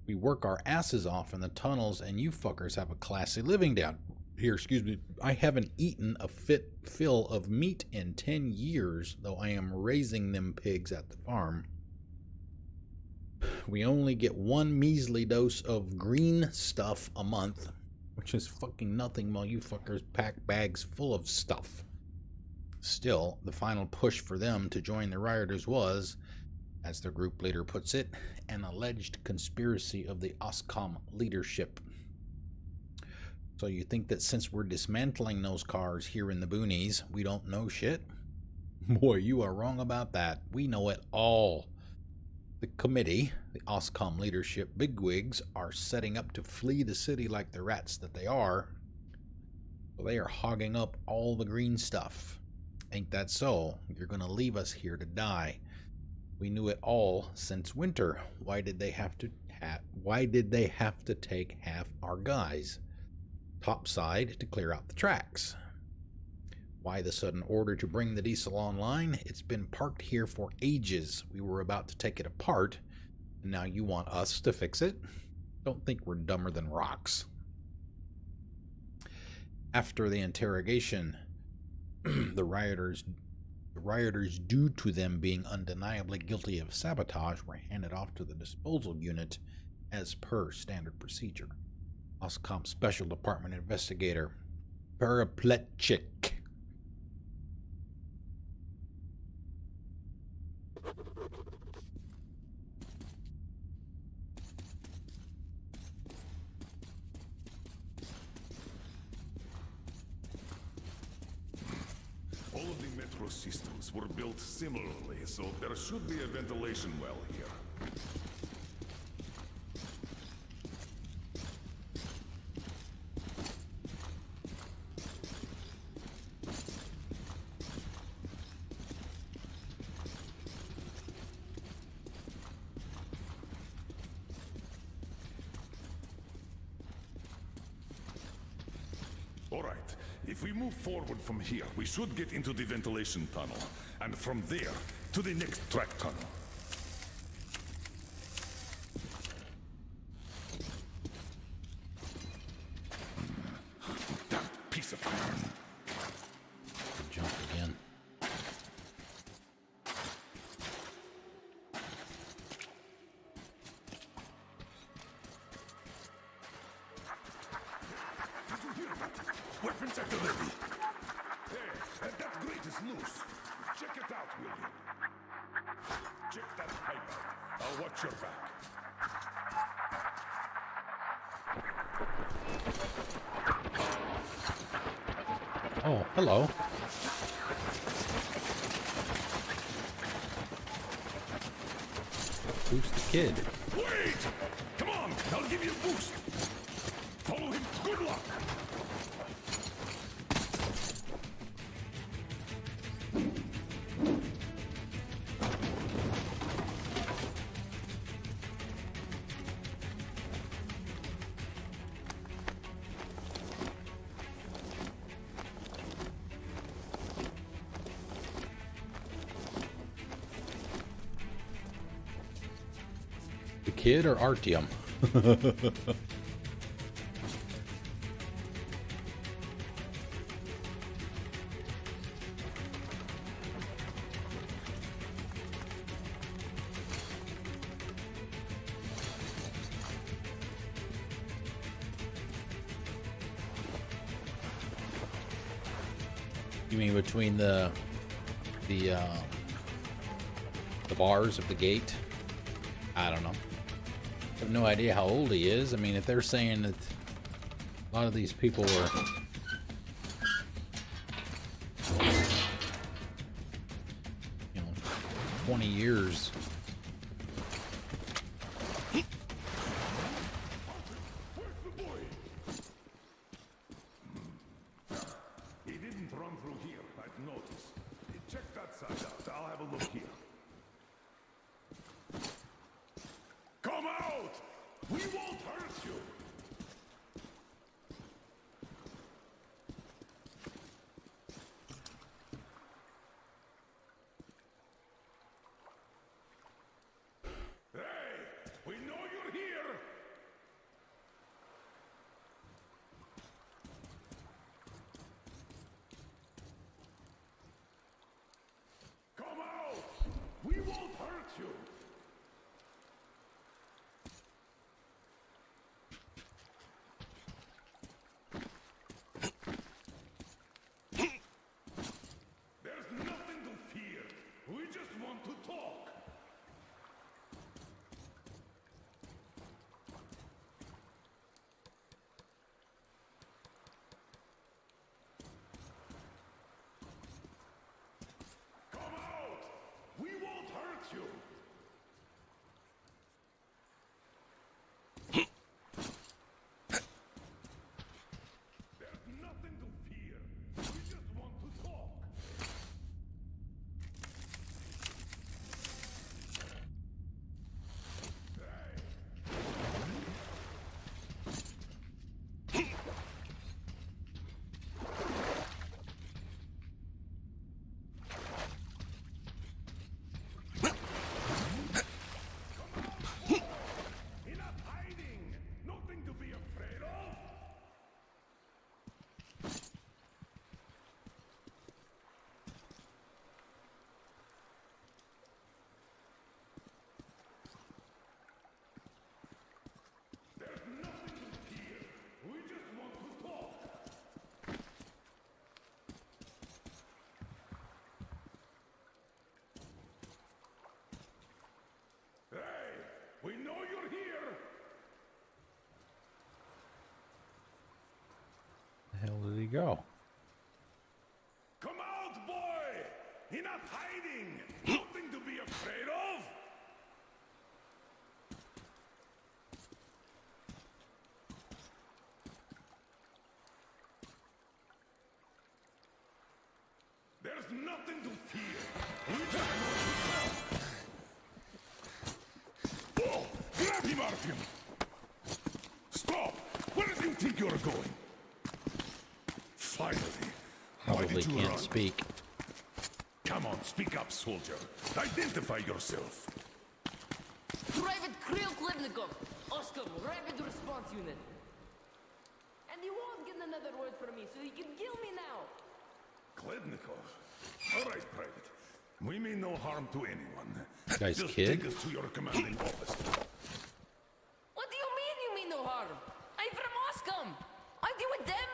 "We work our asses off in the tunnels and you fuckers have a classy living down Here, excuse me. I haven't eaten a fill of meat in 10 years, though I am raising them pigs at the farm. We only get one measly dose of green stuff a month, which is fucking nothing while you fuckers pack bags full of stuff. Still, the final push for them to join the rioters was, as their group leader puts it, an alleged conspiracy of the OSCOM leadership. So you think that since we're dismantling those cars here in the boonies, we don't know shit? Boy, you are wrong about that. We know it all. The committee, the OSCOM leadership bigwigs, are setting up to flee the city like the rats that they are. So they are hogging up all the green stuff. Ain't that so? You're gonna leave us here to die. We knew it all since winter. Why did they have to take half our guys? Topside to clear out the tracks. Why the sudden order to bring the diesel online? It's been parked here for ages. We were about to take it apart, and now you want us to fix it? Don't think we're dumber than rocks. After the interrogation, the rioters, due to them being undeniably guilty of sabotage, were handed off to the disposal unit as per standard procedure. OSCOM Special Department Investigator Parapletchik. All of the metro systems were built similarly, so there should be a ventilation well here. All right. If we move forward from here, we should get into the ventilation tunnel, and from there to the next track tunnel. Damn piece of iron. Jump again. Weapons at the ready. Hey, that grate is loose. Check it out, will you? Check that pipe out. I'll watch your back. Oh, hello. Who's the kid? Wait! Come on, I'll give you a boost. Follow him. Good luck. The kid or Artyom? You mean between the bars of the gate? I don't know. I have no idea how old he is. I mean, if they're saying that a lot of these people were you know, 20 years. He didn't run through here, I've noticed. Check that side out. I'll have a look here. Come out! We won't hurt you! Hey! We know you're here! go? Come out, boy! Enough hiding! Nothing to be afraid of! There's nothing to fear. We just want to talk. Oh, grab him, Artyom! Stop! Where do you think you're going? Finally. Why Probably did you can't run? speak. Come on, speak up, soldier. Identify yourself. Private Kirill Klebnikov, Oscom, Rapid Response Unit. And you won't get another word from me, so you can kill me now. Klebnikov? All right, Private. We mean no harm to anyone. Guy's Just kid? take us to your commanding officer. What do you mean no harm? I'm from Oscom. Aren't you with them?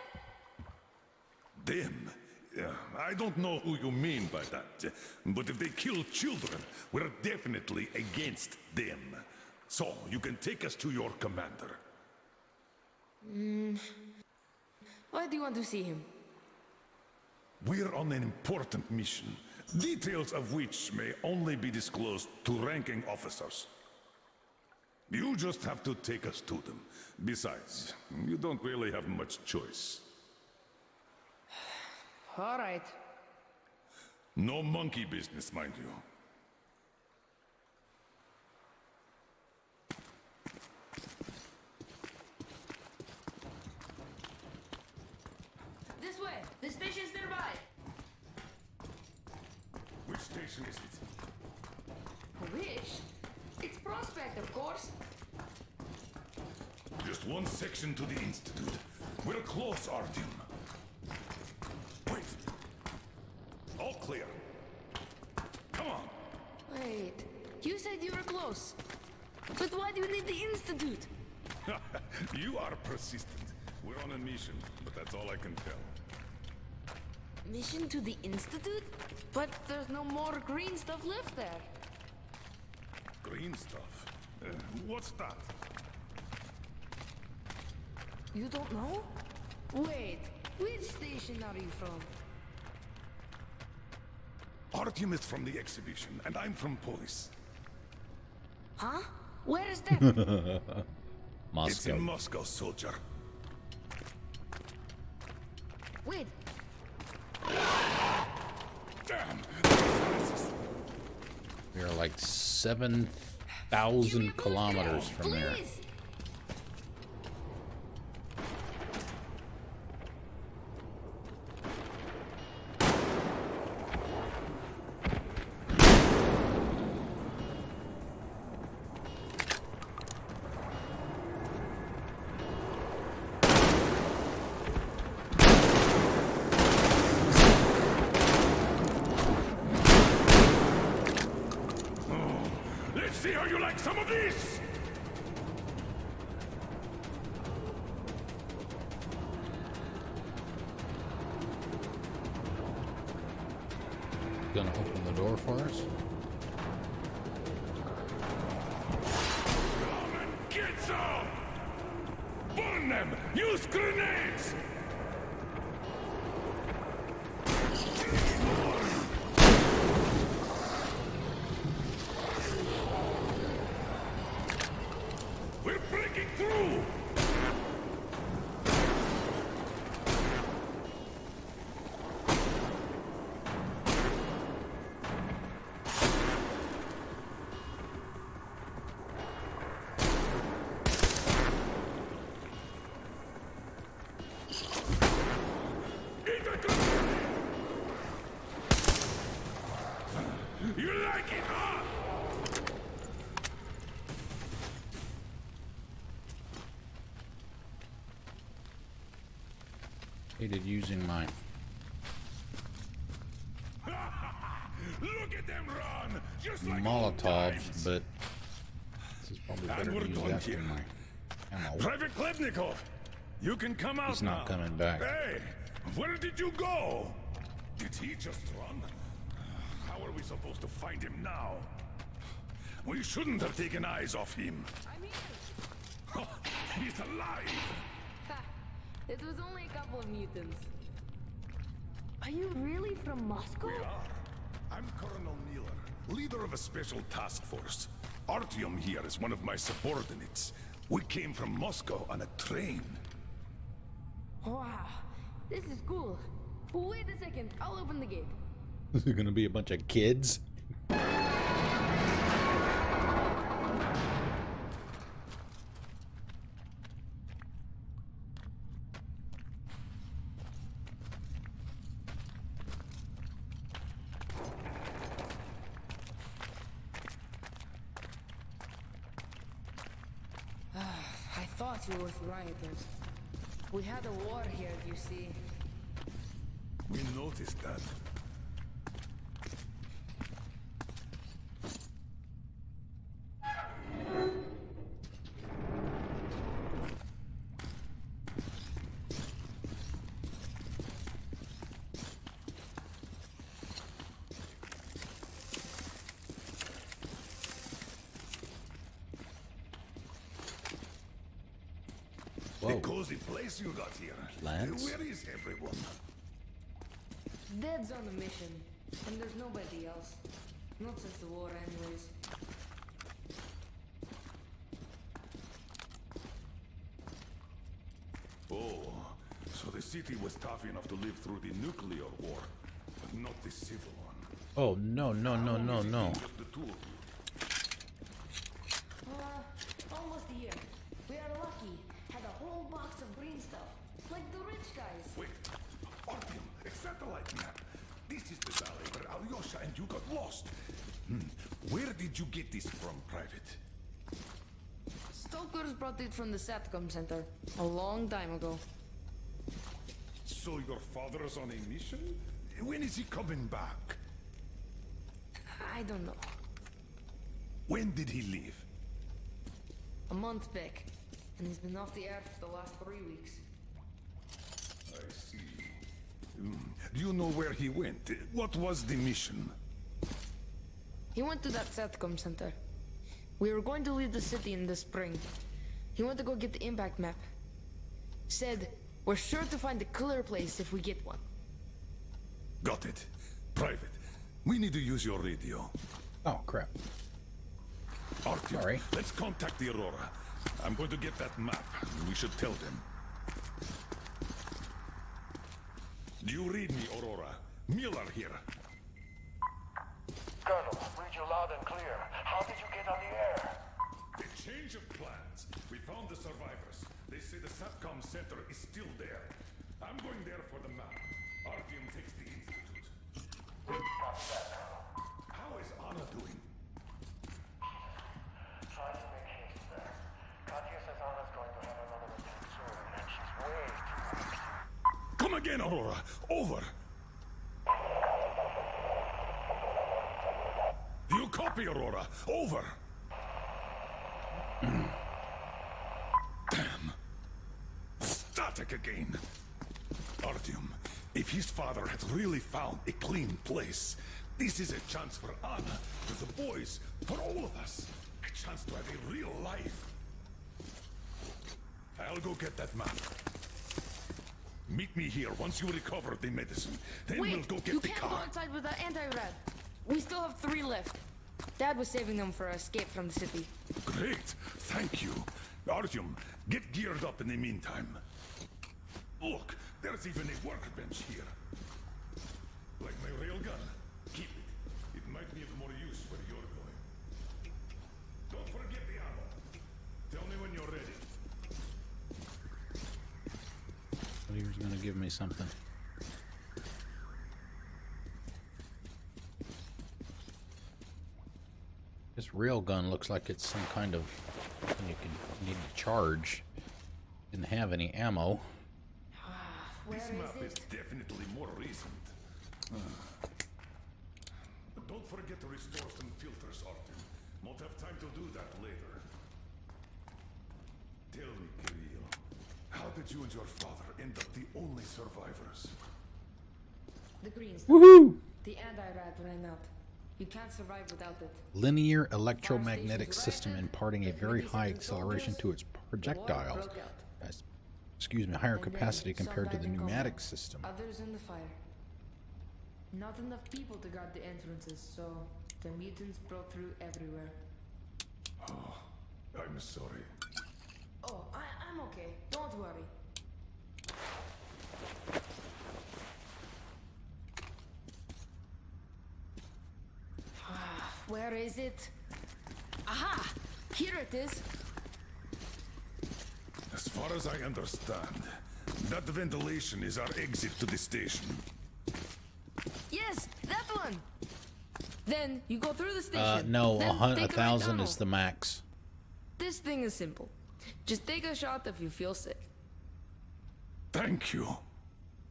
Them? Yeah, I don't know who you mean by that. But if they kill children, we're definitely against them. So, you can take us to your commander. Why do you want to see him? We're on an important mission, details of which may only be disclosed to ranking officers. You just have to take us to them. Besides, you don't really have much choice. All right. No monkey business, mind you. This way. The station's nearby. Which station is it? Which? It's Prospect, of course. Just one section to the Institute. We're close, Artyom. Wait. All clear. Come on. Wait. You said you were close. But why do you need the Institute? You are persistent. We're on a mission, but that's all I can tell. Mission to the Institute? But there's no more green stuff left there. Green stuff? What's that? You don't know? Wait, which station are you from? Artyom is from the exhibition, and I'm from police. Huh? Where is that? Moscow. It's in Moscow, soldier. Wait. Damn! We are like 7,000 kilometers from there. Please. Let's see how you like some of this! Gonna open the door for us? Come and get some! Burn them! Use grenades! We're breaking through! You like it, huh? Hated using my Look at them run! Just like old Molotovs, times. but this is probably And better we're to use done after here. my ammo. Private Klebnikov, you can come out He's not now. coming back. Hey, where did you go? Did he just run? How are we supposed to find him now? We shouldn't have taken eyes off him. I'm here. He's alive! Ha. It was only a couple of mutants. Are you really from Moscow? We are. I'm Colonel Miller, leader of a special task force. Artyom here is one of my subordinates. We came from Moscow on a train. Wow, this is cool. Wait a second, I'll open the gate. This is gonna be a bunch of kids. I thought you were with rioters. We had a war here, you see. We noticed that. Whoa. A cozy place you got here. Lance? Where is everyone? Dad's on a mission, and there's nobody else. Not since the war, anyways. Oh, so the city was tough enough to live through the nuclear war, but not the civil one. Oh, no, no, no, no, no. Just the two of you. Almost a year. We are lucky. Had a whole box of green stuff, like the rich guys. Wait, Artyom, a satellite map. This is the valley where Alyosha and you got lost. Where did you get this from, Private? Stokers brought it from the Satcom Center a long time ago. So your father's on a mission? When is he coming back? I don't know. When did he leave? A month back, and he's been off the air for the last 3 weeks. I see. Do you know where he went? What was the mission? He went to that Satcom Center. We were going to leave the city in the spring. He went to go get the impact map. Said, we're sure to find a clear place if we get one. Got it. Private, we need to use your radio. Oh, crap. Artyom, Sorry. let's contact the Aurora. I'm going to get that map. We should tell them. Do you read me, Aurora? Miller here. Colonel, read you loud and clear. How did you get on the air? A change of plans. We found the survivors. They say the Satcom Center is still there. I'm going there for the map. Artyom takes the Institute. Copy that, Colonel. How is Anna doing? Try to make haste there. Katya says Anna's going to have another attack soon, and she's way too weak. Come again, Aurora. Over. Do you copy, Aurora? Over. Damn. Static again. Artyom, if his father had really found a clean place, this is a chance for Anna, for the boys, for all of us. A chance to have a real life. I'll go get that map. Meet me here once you recover the medicine. Then Wait, we'll go get you the can't car. go outside with the anti-rad. We still have 3 left. Dad was saving them for escape from the city. Great, thank you. Artyom, get geared up in the meantime. Look, there's even a workbench here. Like my railgun. Keep it. It might be of more use where you're going. Don't forget the ammo. Tell me when you're ready. He was gonna give me something. This railgun looks like it's some kind of thing you can need to charge. Didn't have any ammo. This map is definitely more recent. But don't forget to restore some filters, Artyom. Won't have time to do that later. Tell me, Kirill, how did you and your father end up the only survivors? The greens. Woohoo! The anti-rad ran out. You can't survive without it. Linear electromagnetic system imparting a very high acceleration to its projectiles. Excuse me, higher capacity compared to the pneumatic system. Others in the fire. Not enough people to guard the entrances, so the mutants broke through everywhere. Oh, I'm sorry. Oh, I'm okay. Don't worry. Where is it? Aha! Here it is. As far as I understand, that ventilation is our exit to the station. Yes, that one. Then you go through the station. No, then take 1,000 right is the max. This thing is simple. Just take a shot if you feel sick. Thank you.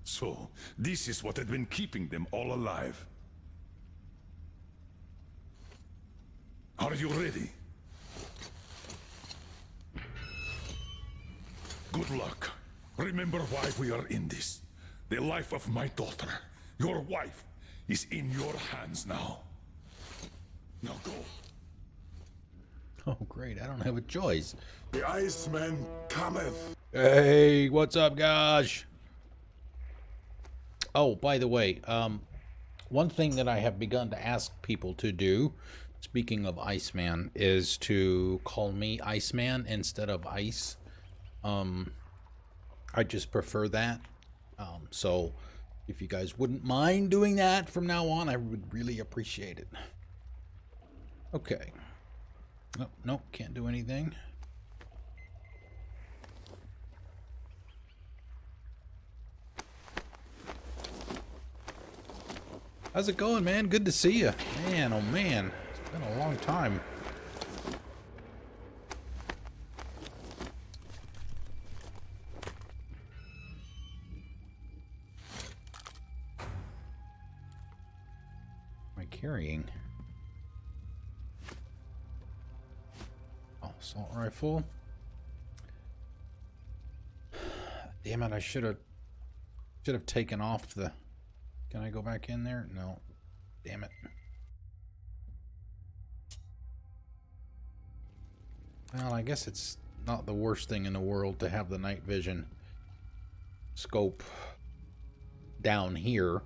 So, this is what had been keeping them all alive. Are you ready? Good luck. Remember why we are in this. The life of my daughter, your wife, is in your hands now. Now go. Oh, great. I don't have a choice. The Iceman cometh. Hey, what's up, guys? Oh, by the way, one thing that I have begun to ask people to do, speaking of Iceman, is to call me Iceman instead of Ice. I just prefer that. So if you guys wouldn't mind doing that from now on, I would really appreciate it. Okay. Nope, can't do anything. How's it going, man? Good to see you. Man, oh man. It's been a long time. What am I carrying? Oh, assault rifle. Damn it, I should have taken off the... Can I go back in there? No. Damn it. Well, I guess it's not the worst thing in the world to have the night vision scope down here.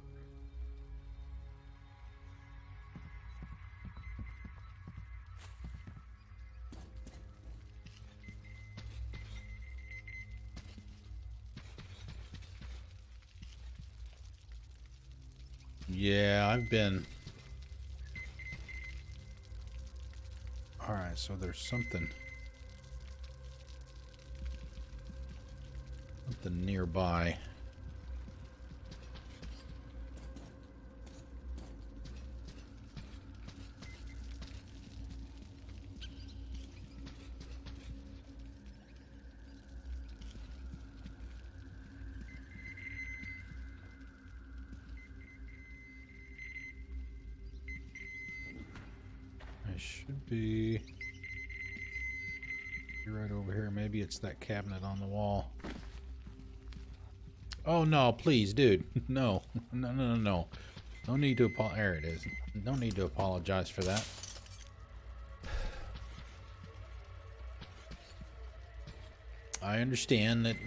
Yeah, I've been... Alright, so there's something nearby. I should be right over here. Maybe it's that cabinet on the wall. Oh no, please, dude. No. No. No need to apologize. There it is. No need to apologize for that. I understand that,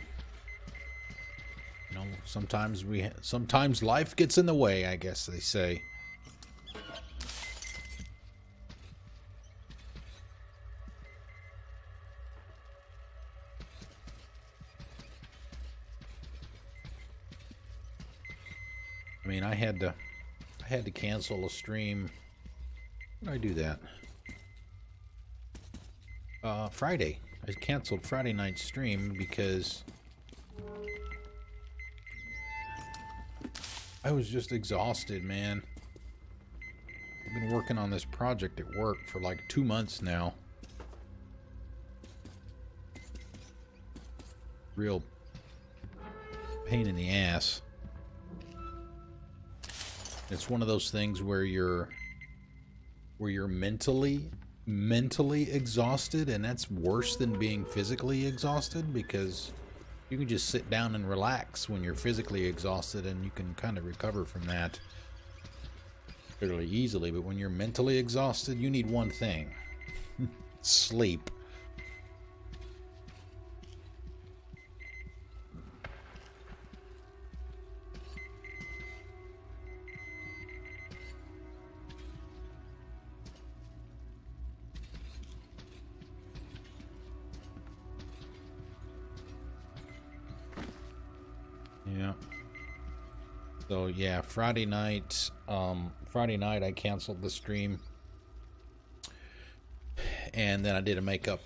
you know, sometimes life gets in the way, I guess they say. I mean, I had to cancel a stream. When did I do that? Friday. I canceled Friday night's stream because I was just exhausted, man. I've been working on this project at work for like 2 months now. Real pain in the ass. It's one of those things where you're mentally exhausted, and that's worse than being physically exhausted, because you can just sit down and relax when you're physically exhausted and you can kind of recover from that fairly easily. But when you're mentally exhausted, you need one thing: sleep. Yeah. So yeah, Friday night I canceled the stream, and then I did a makeup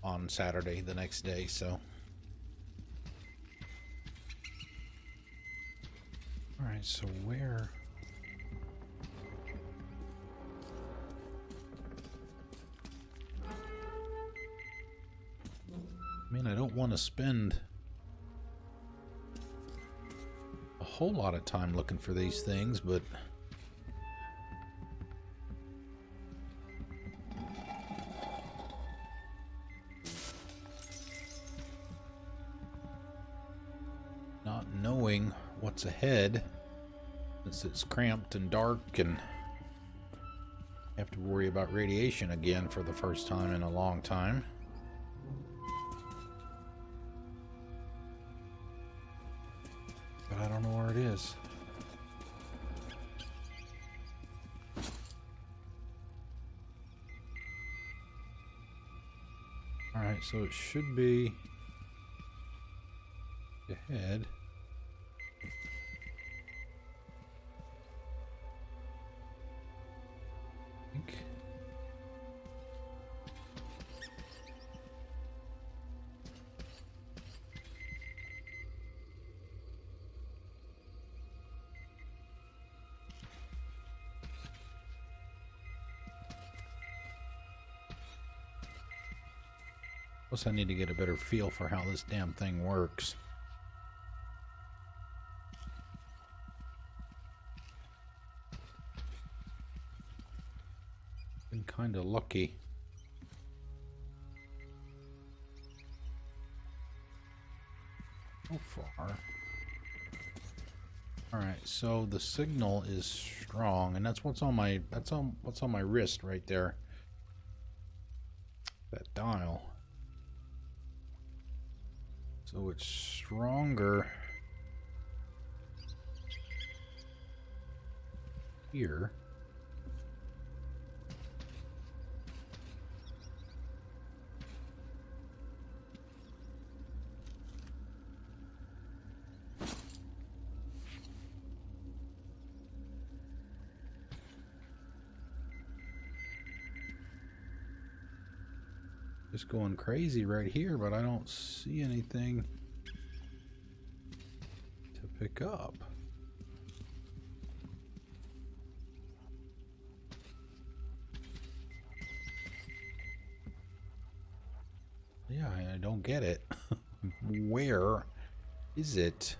on Saturday the next day. So all right, so where? I mean, I don't want to spend a whole lot of time looking for these things, but not knowing what's ahead, since it's cramped and dark and have to worry about radiation again for the first time in a long time. But I don't know where it is. Alright, so it should be ahead. I think. Plus, I need to get a better feel for how this damn thing works. Been kind of lucky. So far. All right, so the signal is strong, and that's what's on my what's on my wrist right there. That dial. So it's stronger here. Just going crazy right here, but I don't see anything to pick up. Yeah, I don't get it. Where is it?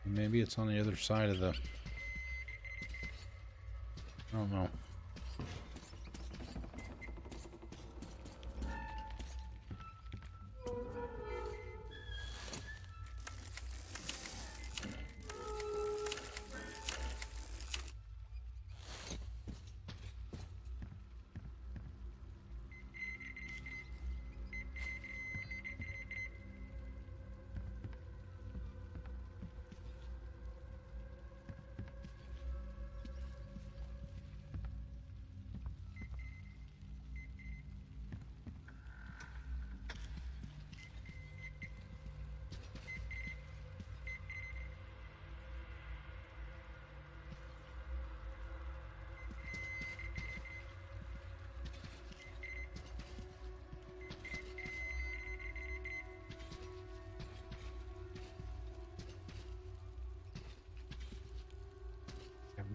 Maybe it's on the other side of the... I don't know.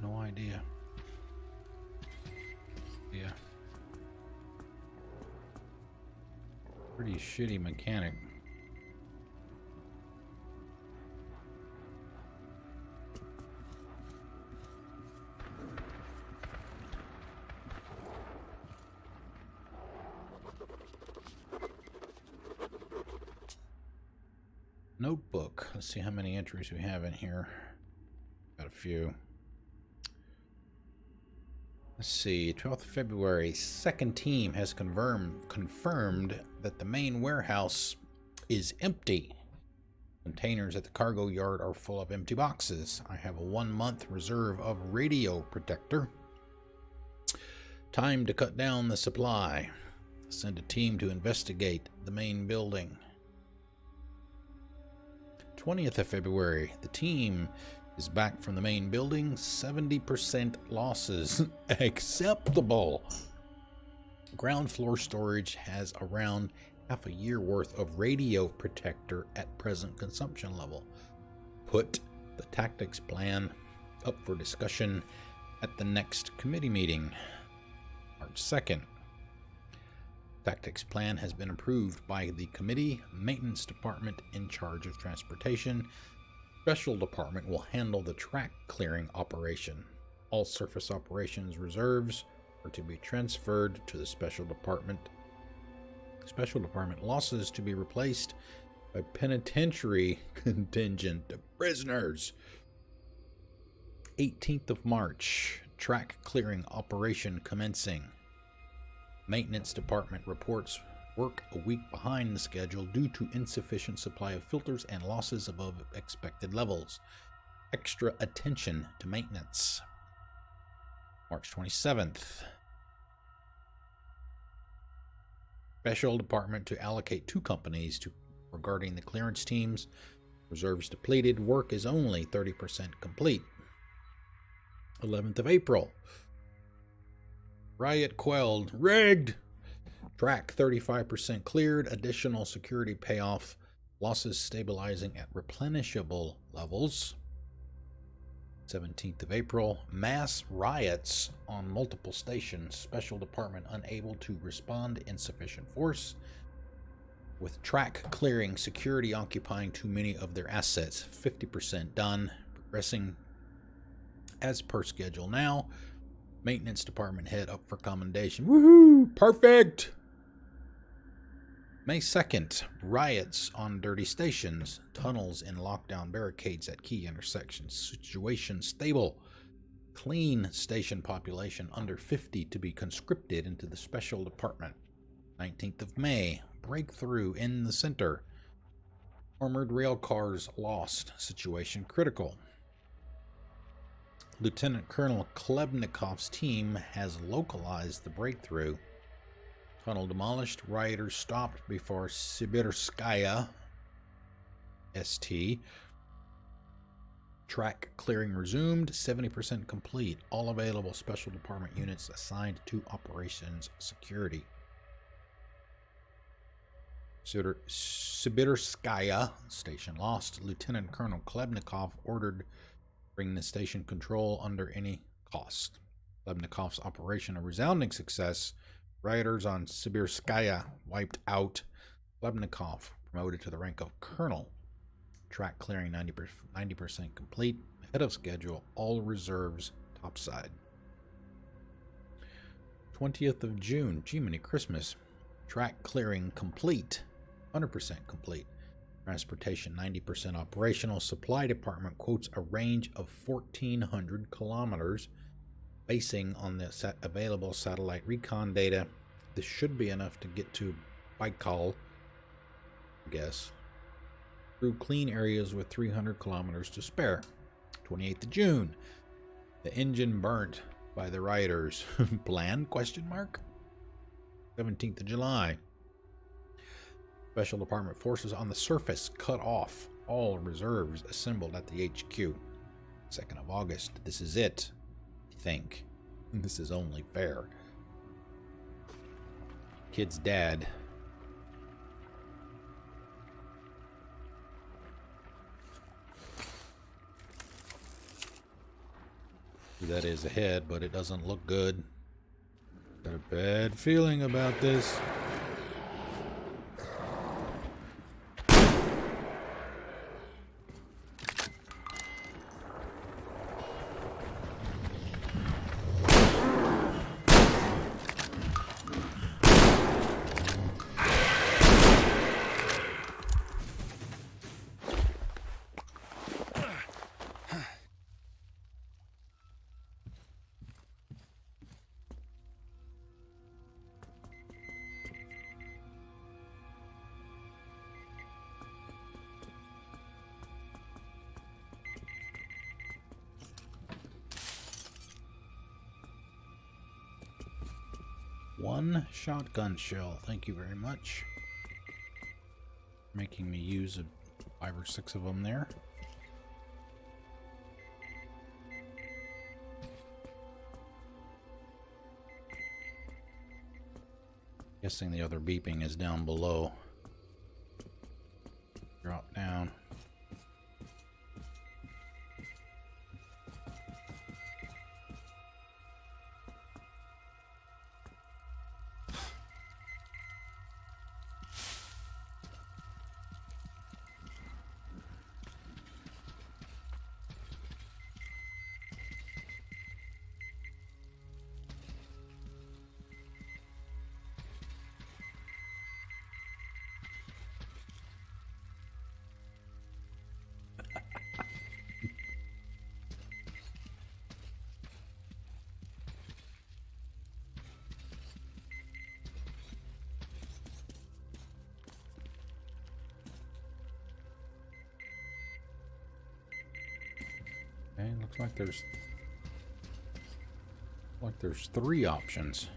No idea. Yeah. Pretty shitty mechanic. Notebook. Let's see how many entries we have in here. Got a few. Let's see, 12th of February, second team has confirmed that the main warehouse is empty. Containers at the cargo yard are full of empty boxes. I have a 1-month reserve of radio protector. Time to cut down the supply. Send a team to investigate the main building. 20th of February, the team is back from the main building. 70% losses. Acceptable. Ground floor storage has around half a year worth of radio protector at present consumption level. Put the tactics plan up for discussion at the next committee meeting, March 2nd. Tactics plan has been approved by the committee. Maintenance department in charge of transportation. Special department will handle the track clearing operation. All surface operations reserves are to be transferred to the special department. Special department losses to be replaced by penitentiary contingent prisoners. 18th of March, track clearing operation commencing. Maintenance department reports work a week behind the schedule due to insufficient supply of filters and losses above expected levels. Extra attention to maintenance. March 27th. Special department to allocate 2 companies regarding the clearance teams. Reserves depleted. Work is only 30% complete. 11th of April. Riot quelled. Rigged! Track 35% cleared. Additional security payoff. Losses stabilizing at replenishable levels. 17th of April. Mass riots on multiple stations. Special department unable to respond. Insufficient force. With track clearing, security occupying too many of their assets. 50% done. Progressing as per schedule now. Maintenance department head up for commendation. Woohoo! Perfect! May 2nd. Riots on dirty stations. Tunnels in lockdown barricades at key intersections. Situation stable. Clean station population under 50 to be conscripted into the special department. 19th of May. Breakthrough in the center. Armored rail cars lost. Situation critical. Lieutenant Colonel Klebnikov's team has localized the breakthrough. Tunnel demolished. Rioters stopped before Sibirskaya. ST. Track clearing resumed. 70% complete. All available special department units assigned to operations security. Sibirskaya station lost. Lieutenant Colonel Klebnikov ordered bring the station control under any cost. Klebnikov's operation a resounding success. Rioters on Sibirskaya wiped out. Klebnikov promoted to the rank of colonel. Track clearing 90% complete. Ahead of schedule. All reserves topside. 20th of June. Jiminy Christmas. Track clearing complete. 100% complete. Transportation 90% operational. Supply department quotes a range of 1,400 kilometers. Basing on the available satellite recon data, this should be enough to get to Baikal, I guess. Through clean areas with 300 kilometers to spare. 28th of June. The engine burnt by the rioters. Plan? Question mark. 17th of July. Special department forces on the surface cut off. All reserves assembled at the HQ. 2nd of August. This is it. I think. This is only fair. Kid's dad. That is ahead, but it doesn't look good. Got a bad feeling about this. 1 shotgun shell. Thank you very much. Making me use 5 or 6 of them there. Guessing the other beeping is down below. Drop down. Okay, looks like there's 3 options.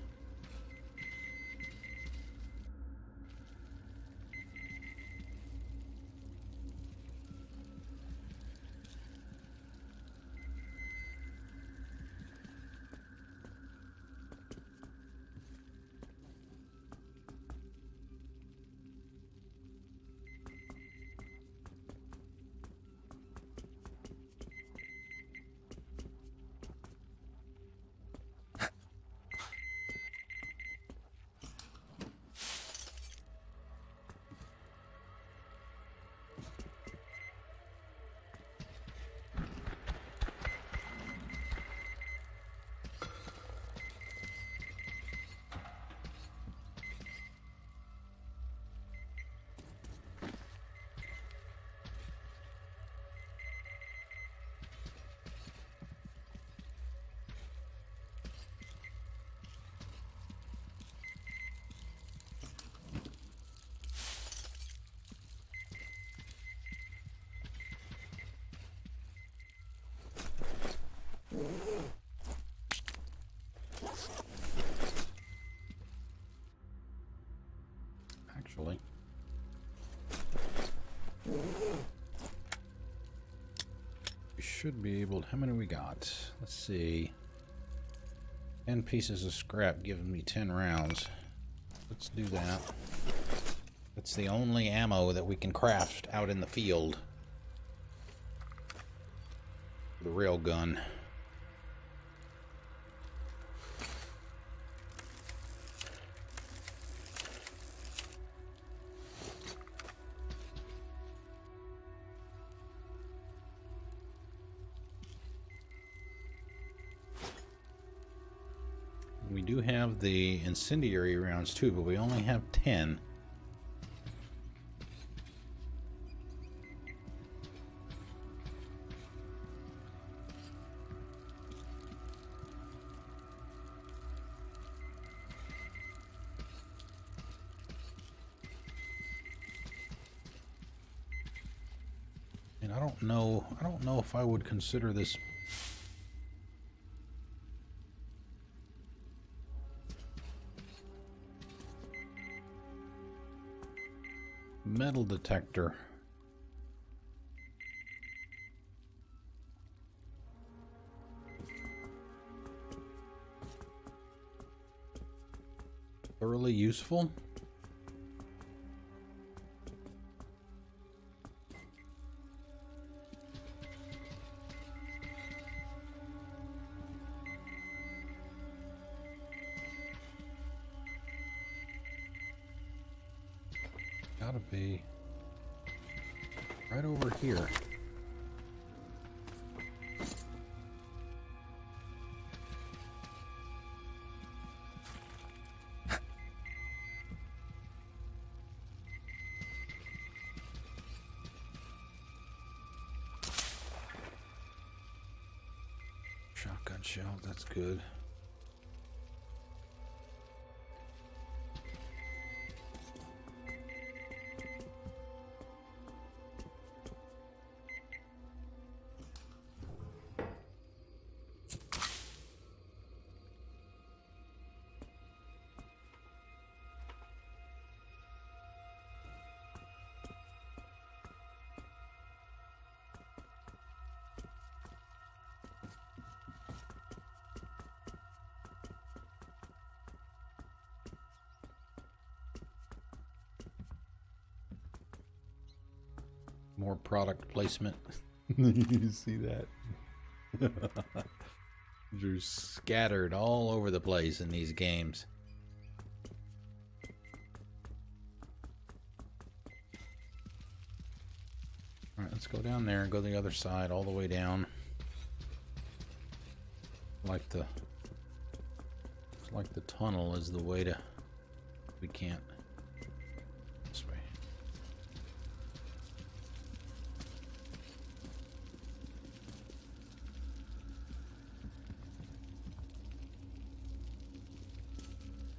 Actually, we should be able to, how many we got? Let's see. 10 pieces of scrap giving me 10 rounds. Let's do that. That's the only ammo that we can craft out in the field. The railgun. We do have the incendiary rounds too, but we only have 10. And I don't know if I would consider this metal detector. Thoroughly useful. Gotta be right over here. Shotgun shell, that's good. More product placement. You see that? They're scattered all over the place in these games. Alright, let's go down there and go the other side all the way down. Like the tunnel is the way to... We can't. This way.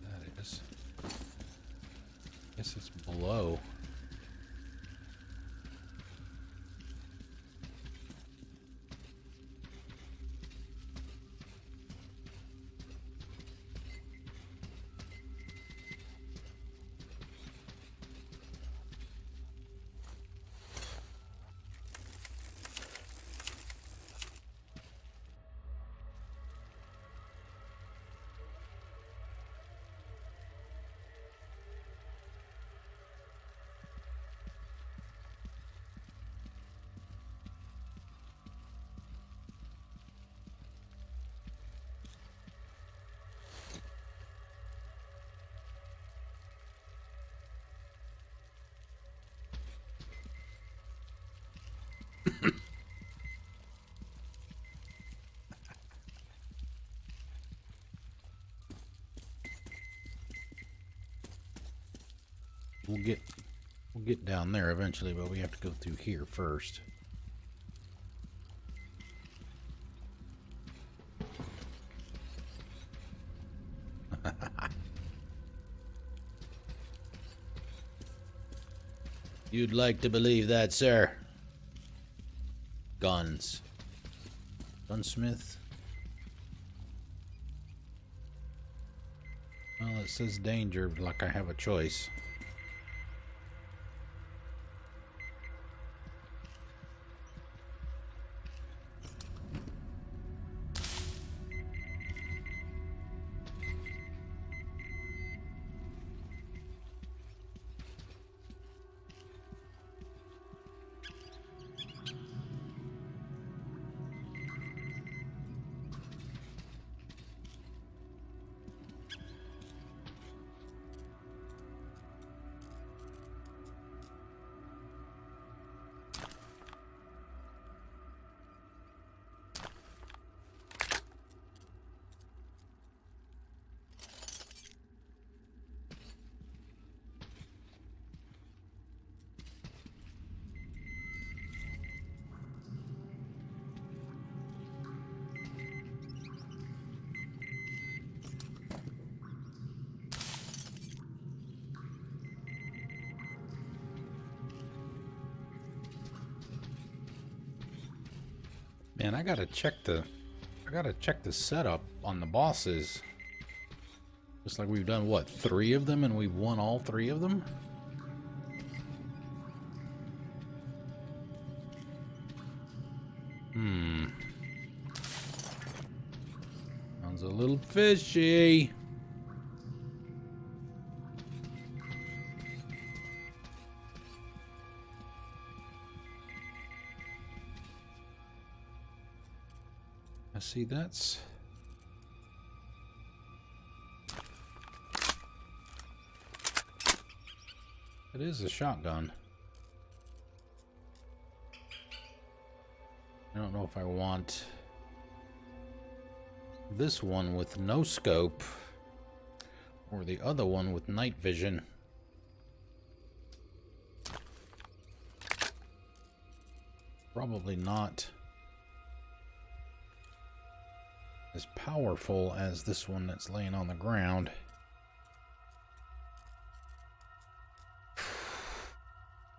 That is. Guess it's below. We'll get down there eventually, but we have to go through here first. You'd like to believe that, sir. Guns. Gunsmith. Well, it says danger, like I have a choice. Man, I gotta check the setup on the bosses. Just like we've done, what, 3 of them, and we've won all 3 of them? Sounds a little fishy. See, that's... It is a shotgun. I don't know if I want this one with no scope or the other one with night vision. Probably not as powerful as this one that's laying on the ground.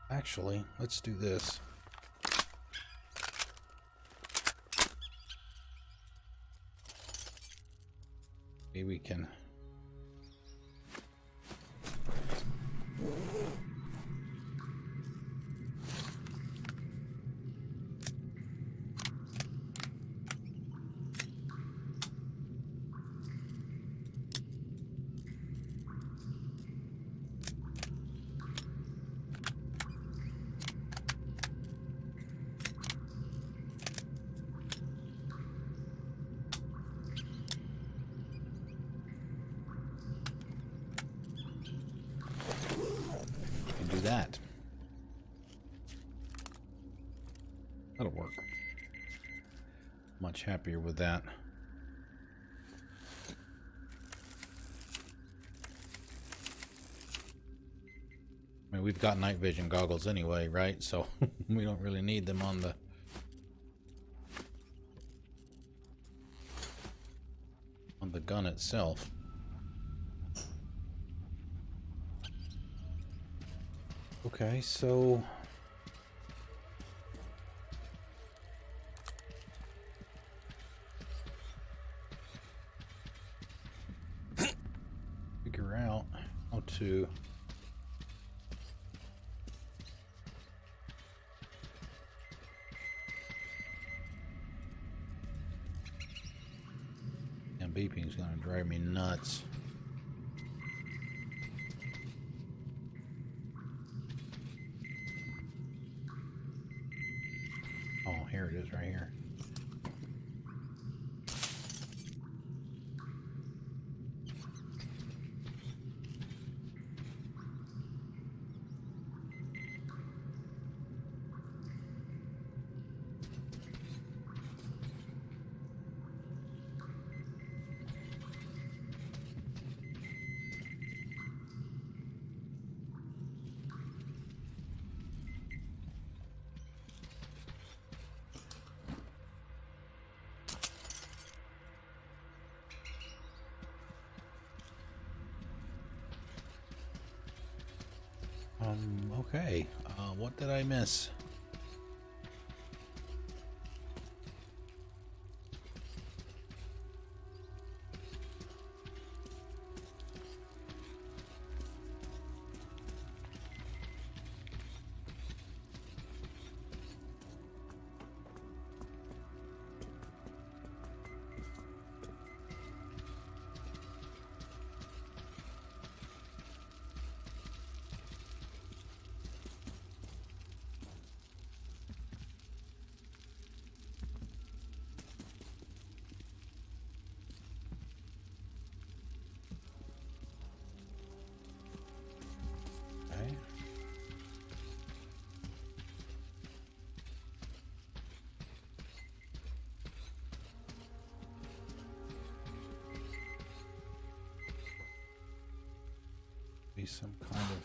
Actually, let's do this. Maybe we can... that. That'll work. Much happier with that. I mean, we've got night vision goggles anyway, right? So we don't really need them on the gun itself. Okay, so figure out how to beeping is going to drive me nuts. Oh, here it is right here. Okay. What did I miss? Be some kind of...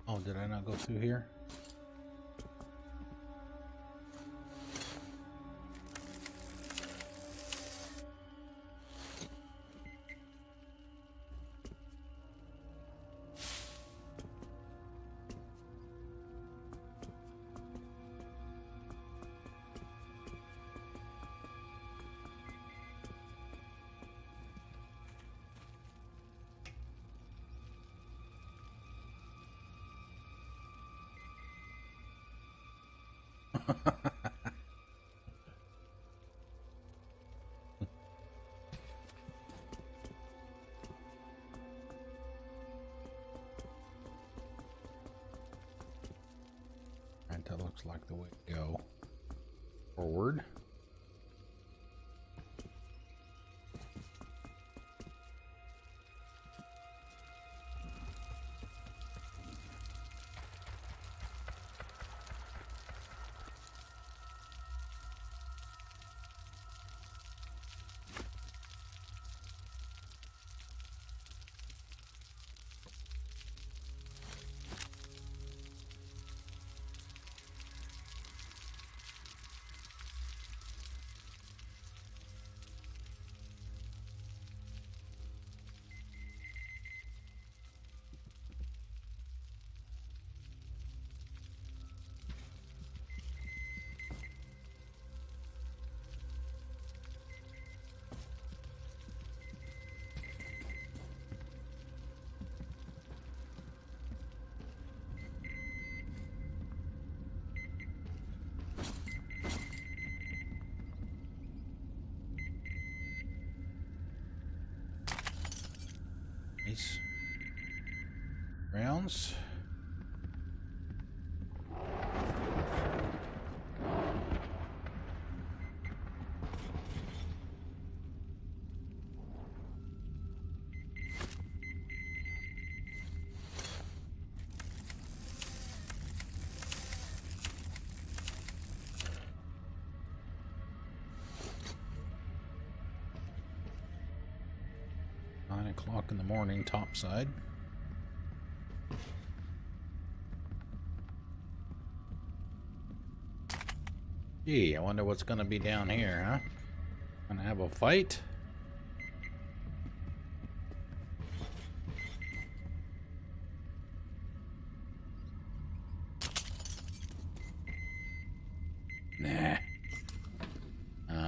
Oh, did I not go through here? Right, that looks like the way to go. Forward. Nice. Rounds. o'clock in the morning, topside. Gee, I wonder what's gonna be down here, huh? Gonna have a fight? Nah.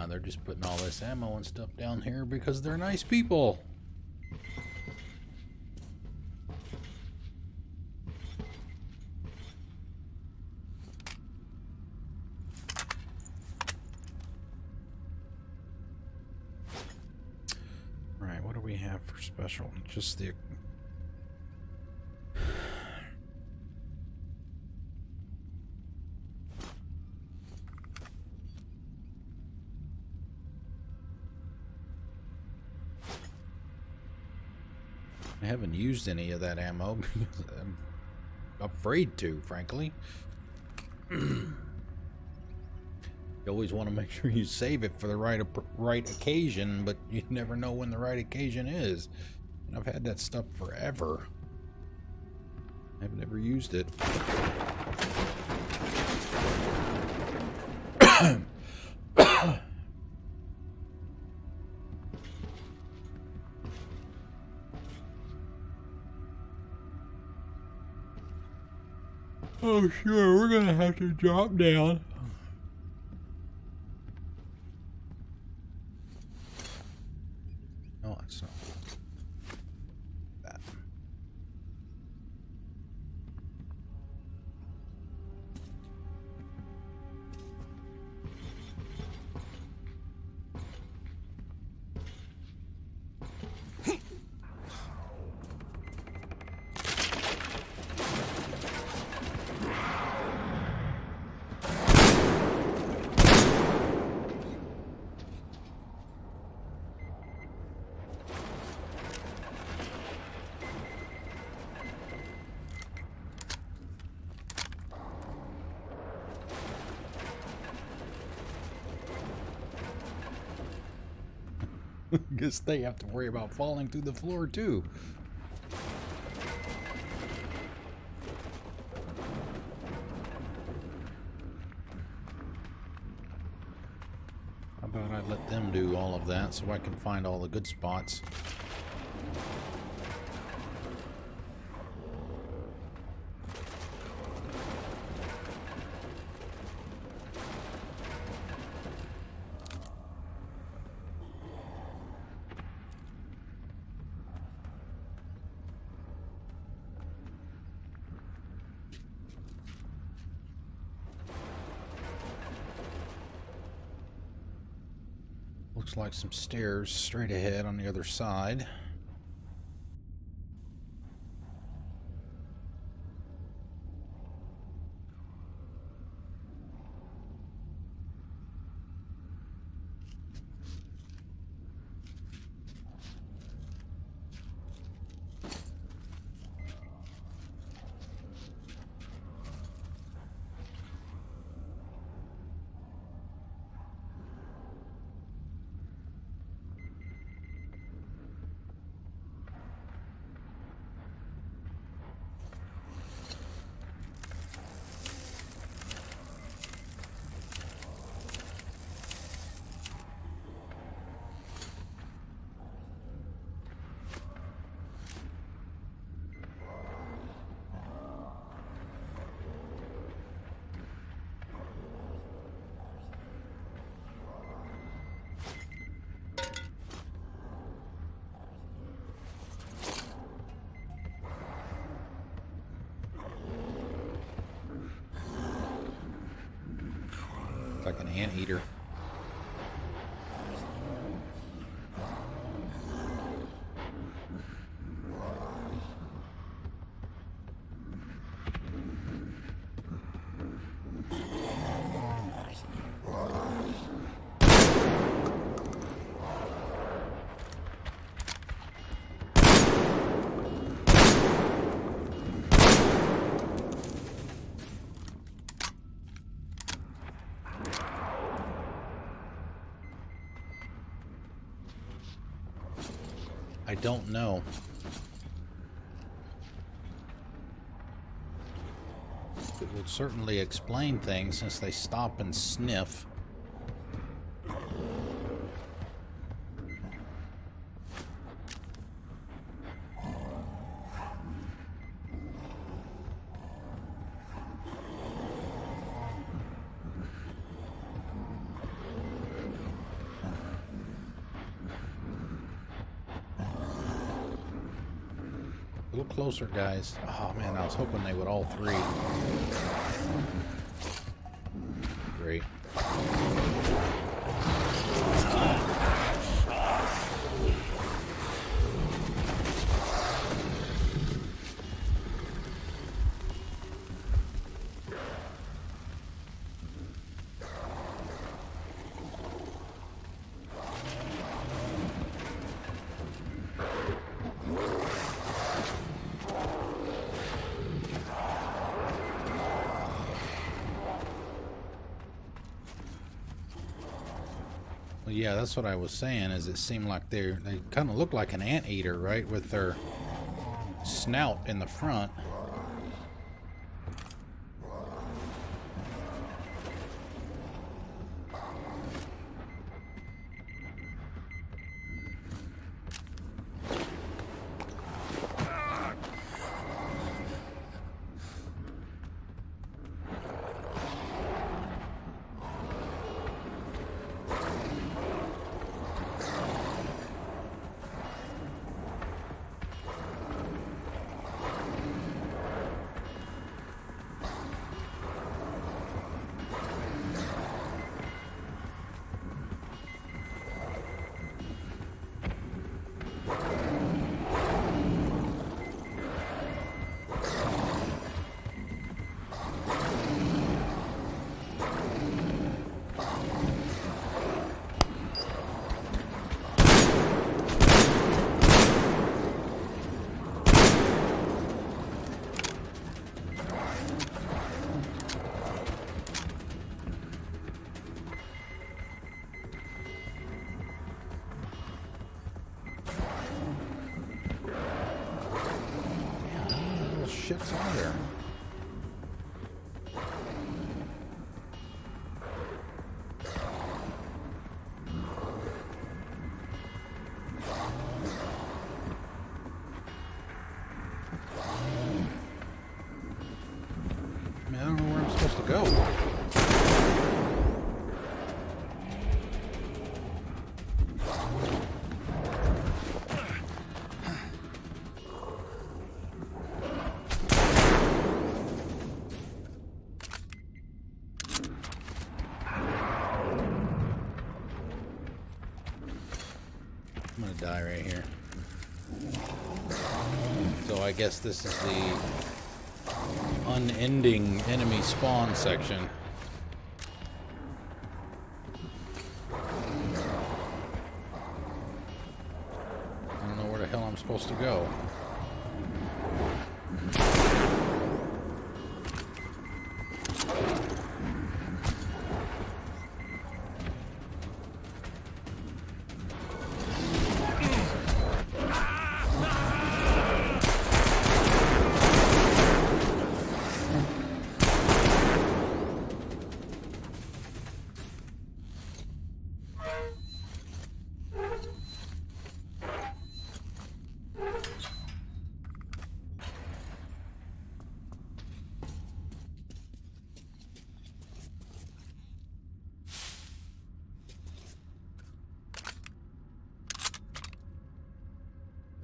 They're just putting all this ammo and stuff down here because they're nice people. Right, what do we have for special? Just the... I haven't used any of that ammo because I'm afraid to, frankly. You always want to make sure you save it for the right occasion, but you never know when the right occasion is. And I've had that stuff forever. I've never used it. Oh, sure, we're gonna have to drop down. No, it's not. That. Guess they have to worry about falling through the floor too. How about I let them do all of that so I can find all the good spots? Looks like some stairs straight ahead on the other side. Like an anteater. don't know. It would certainly explain things since they stop and sniff. A little closer, guys. Oh man, I was hoping they would all three. Great. Well, yeah, that's what I was saying, is it seemed like they kind of look like an anteater, right? With their snout in the front. Shit's on there. I mean, I don't know where I'm supposed to go. I'm gonna die right here. So I guess this is the unending enemy spawn section. I don't know where the hell I'm supposed to go.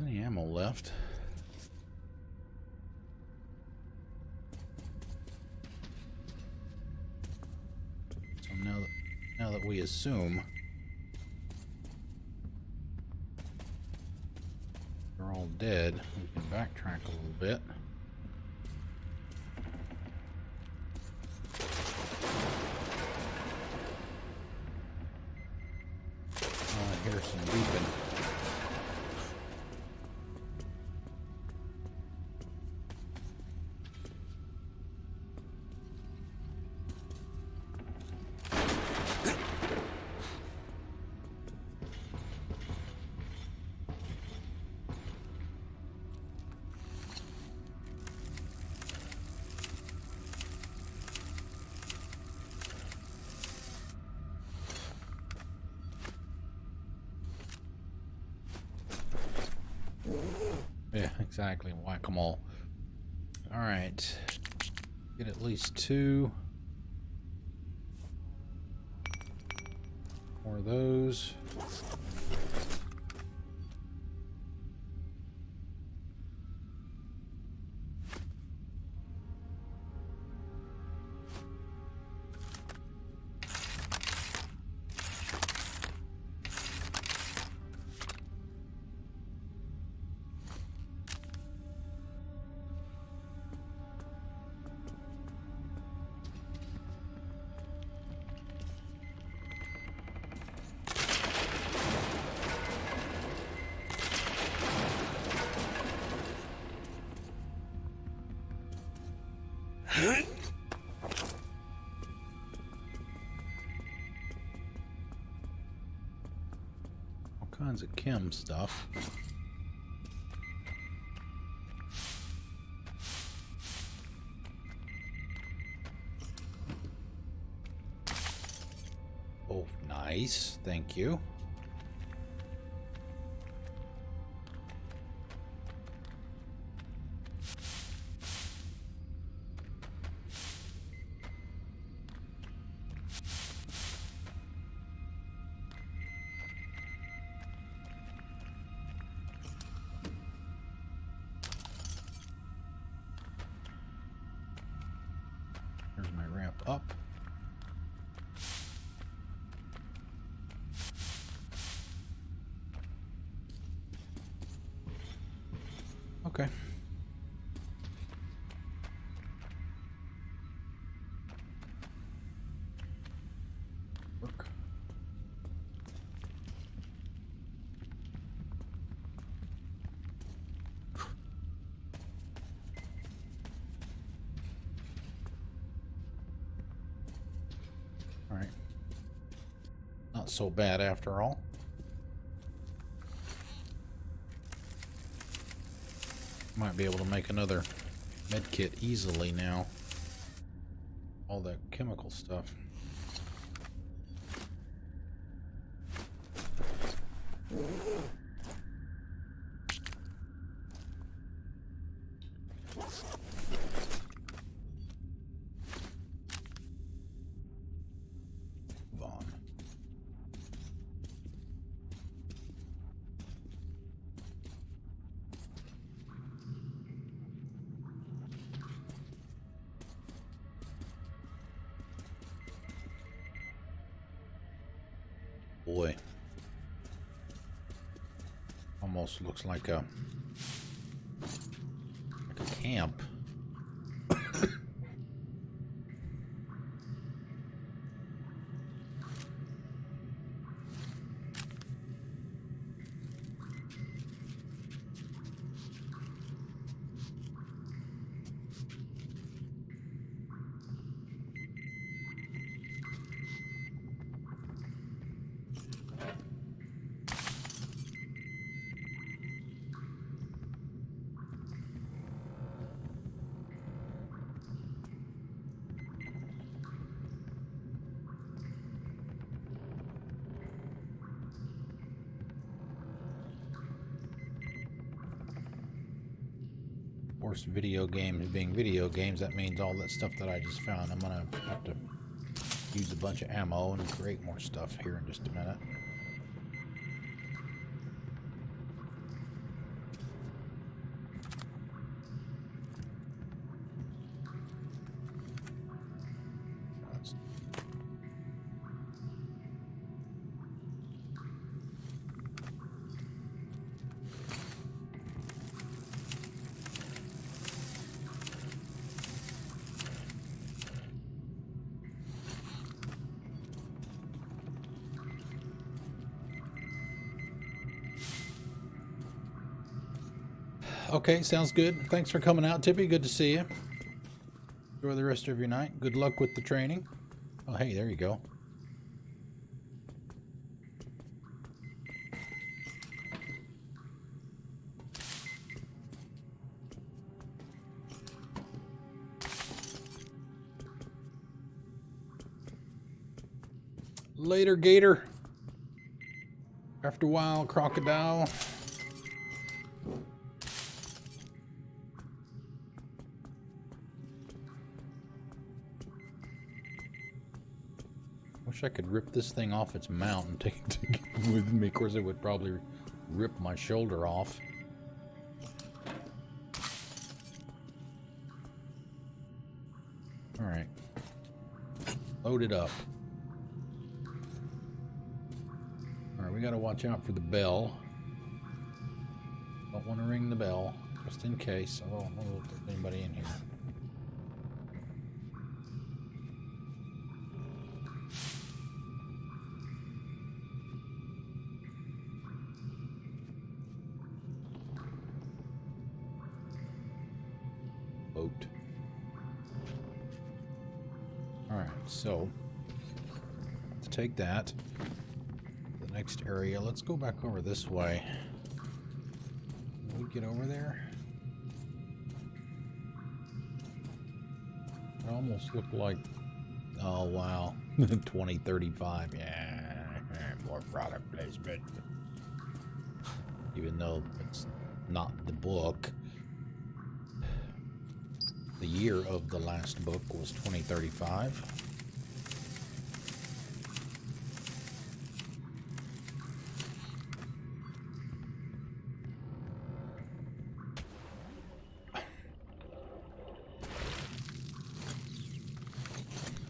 Any ammo left? So now that we assume they're all dead, we can backtrack a little bit. Oh, I hear some beeping. Yeah, exactly. Whack-a-mole. All right. Get at least 2 more of those. All kinds of chem stuff. Oh, nice. Thank you. Here's my ramp up. Okay. Work. All right. Not so bad after all. Might be able to make another med kit easily now. All that chemical stuff. Vaughn. Boy. Almost looks like a camp. Of course, video games being video games, that means all that stuff that I just found, I'm gonna have to use a bunch of ammo and create more stuff here in just a minute. Okay, sounds good. Thanks for coming out, Tippy. Good to see you. Enjoy the rest of your night. Good luck with the training. Oh, hey, there you go. Later, Gator. After a while, Crocodile. Wish I could rip this thing off its mount and take it with me. Of course, it would probably rip my shoulder off. Alright. Load it up. Alright, we gotta watch out for the bell. Don't want to ring the bell, just in case. I don't know if there's anybody in here. Boat. Alright, so to take that, the next area, let's go back over this way. Can we get over there? It almost looked like, oh wow, 2035, yeah, more product placement. Even though it's not the book. The year of the last book was 2035.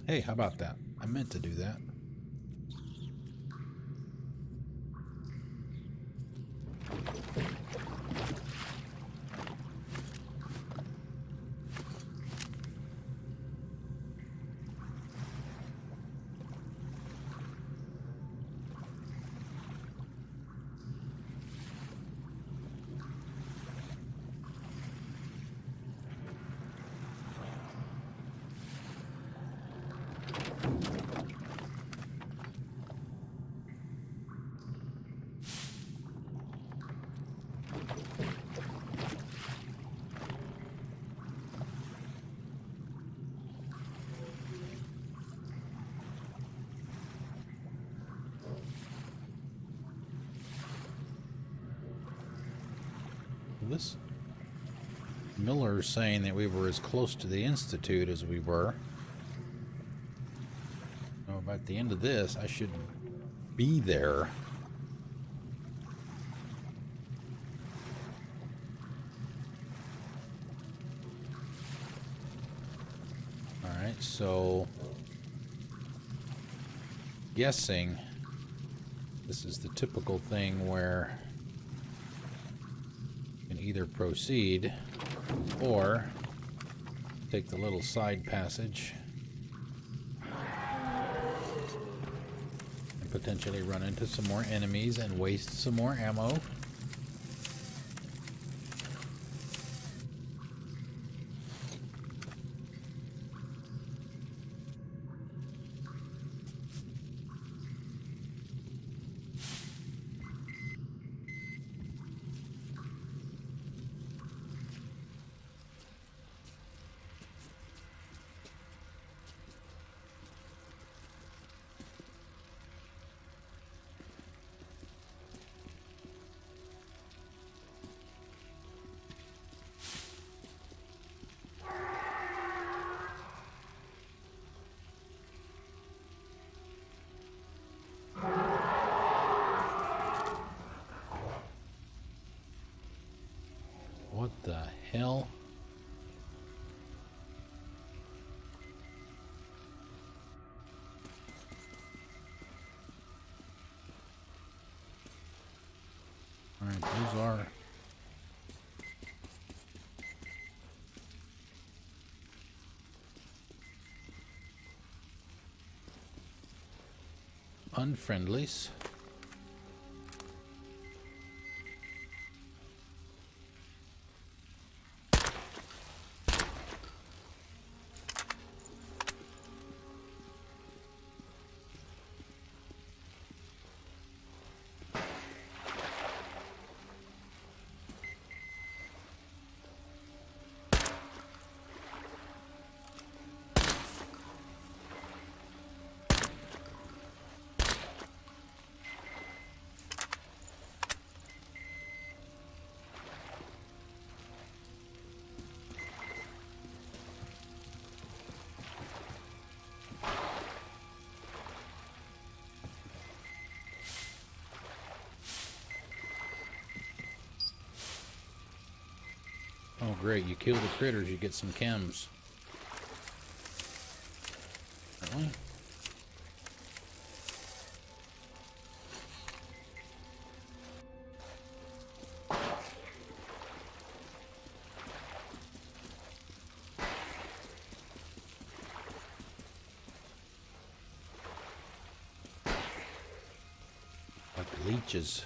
Hey, how about that? I meant to do that. This Miller's saying that we were as close to the Institute as we were. So at the end of this, I should be there. Alright, so guessing this is the typical thing where either proceed or take the little side passage and potentially run into some more enemies and waste some more ammo. What the hell? Alright, those are unfriendlies. Oh, great. You kill the critters, you get some chems. Really? Like leeches.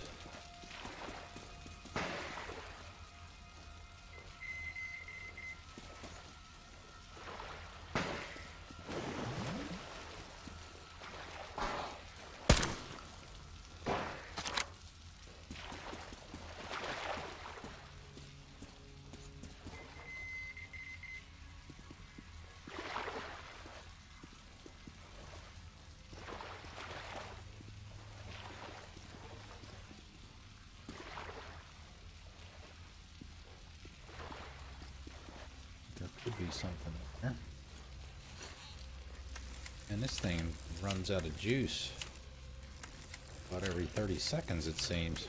Could be something there. And this thing runs out of juice about every 30 seconds, it seems.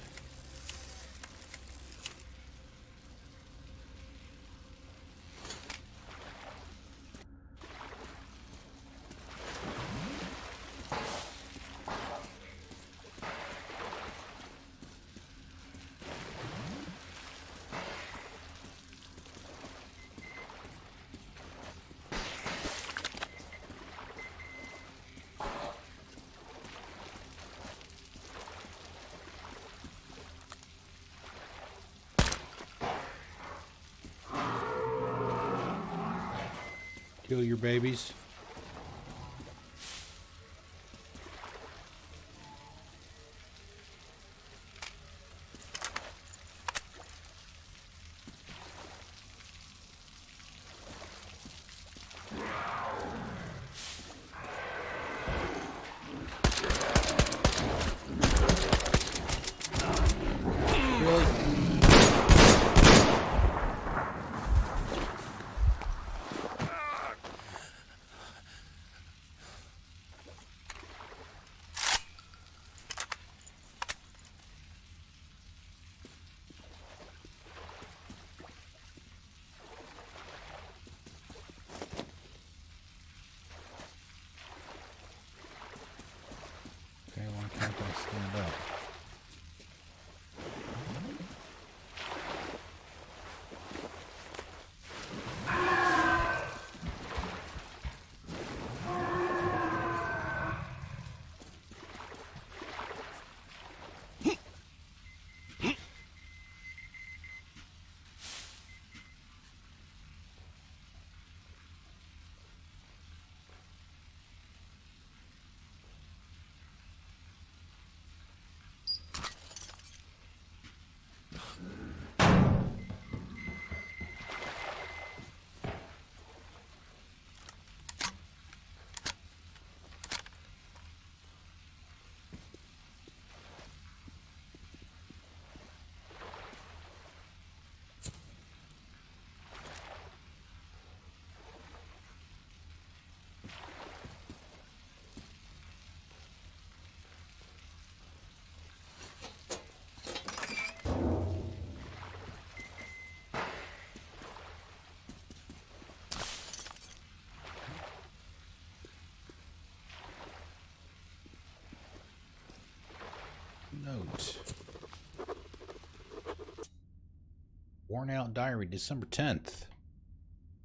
Kill your babies. Okay, why can't I stand up? Note. Worn out diary, December 10th.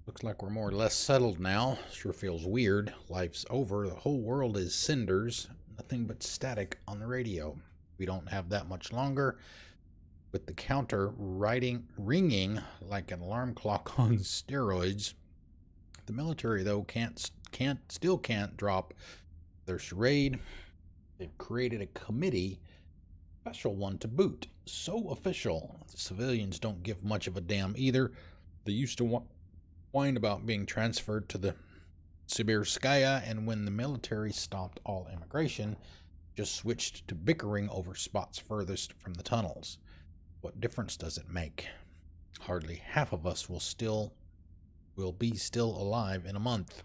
Looks like we're more or less settled now. Sure feels weird. Life's over. The whole world is cinders. Nothing but static on the radio. We don't have that much longer. With the counter ringing like an alarm clock on steroids. The military, though, still can't drop their charade. They've created a committee, special one to boot. So official. The civilians don't give much of a damn either. They used to whine about being transferred to the Sibirskaya, and when the military stopped all immigration, just switched to bickering over spots furthest from the tunnels. What difference does it make? Hardly half of us will be still alive in a month.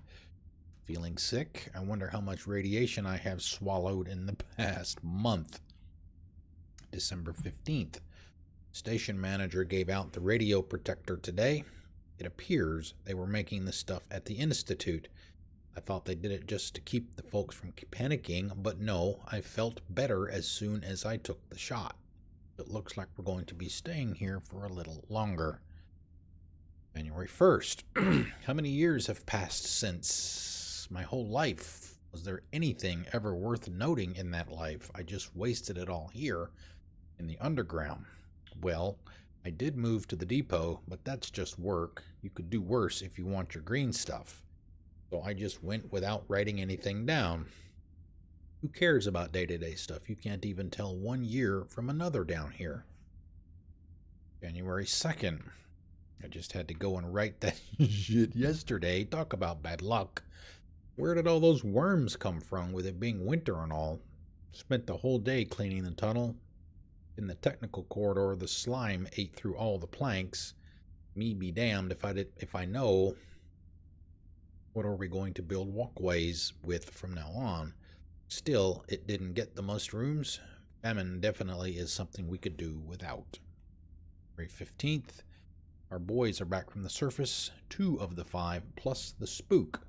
Feeling sick? I wonder how much radiation I have swallowed in the past month. December 15th. Station manager gave out the radio protector today. It appears they were making this stuff at the Institute. I thought they did it just to keep the folks from panicking, but no, I felt better as soon as I took the shot. It looks like we're going to be staying here for a little longer. January 1st. How many years have passed since my whole life? Was there anything ever worth noting in that life? I just wasted it all here in the underground. Well, I did move to the depot, but that's just work. You could do worse if you want your green stuff. So I just went without writing anything down. Who cares about day-to-day stuff? You can't even tell 1 year from another down here. January 2nd. I just had to go and write that shit yesterday. Talk about bad luck. Where did all those worms come from with it being winter and all? Spent the whole day cleaning the tunnel. In the technical corridor, the slime ate through all the planks. Me be damned if I know what are we going to build walkways with from now on. Still, it didn't get the most rooms. Famine definitely is something we could do without. February 15th. Our boys are back from the surface. 2 of the 5, plus the spook.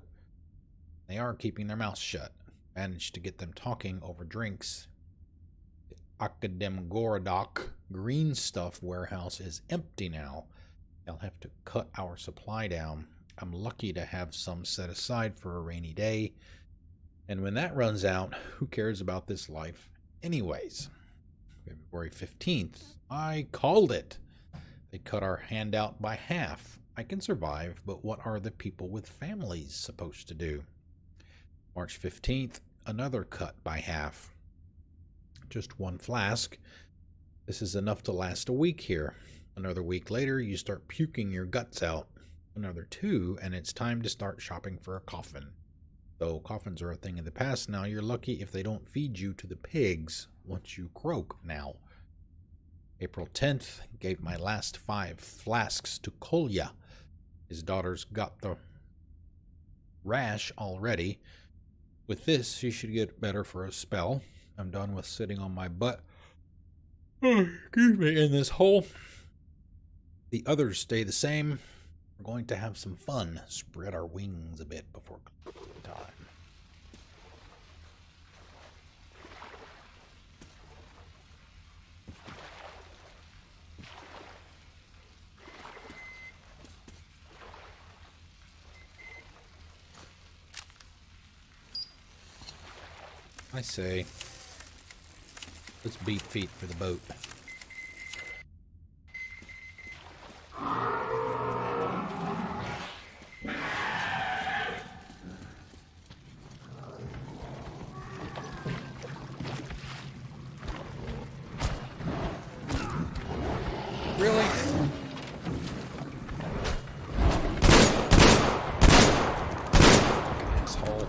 They are keeping their mouths shut. Managed to get them talking over drinks. Akademgorodok green stuff warehouse is empty now. They'll have to cut our supply down. I'm lucky to have some set aside for a rainy day. And when that runs out, who cares about this life anyways? February 15th. I called it. They cut our handout by half. I can survive, but what are the people with families supposed to do? March 15th. Another cut by half. Just 1 flask. This is enough to last a week here. Another week later, you start puking your guts out. Another 2, and it's time to start shopping for a coffin. Though coffins are a thing of the past now, you're lucky if they don't feed you to the pigs once you croak now. April 10th, gave my last 5 flasks to Kolya. His daughter's got the rash already. With this, she should get better for a spell. I'm done with sitting on my butt. Excuse me, in this hole. The others stay the same. We're going to have some fun. Spread our wings a bit before time. I say, let's beat feet for the boat. Really? Asshole.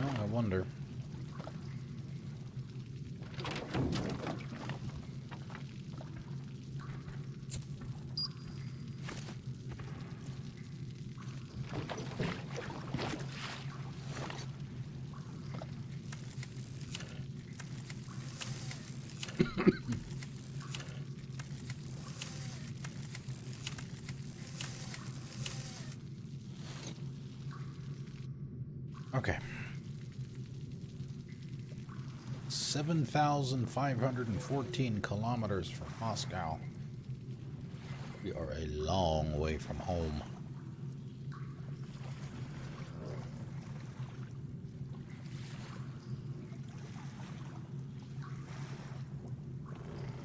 I wonder. Okay. 7,514 kilometers from Moscow. We are a long way from home.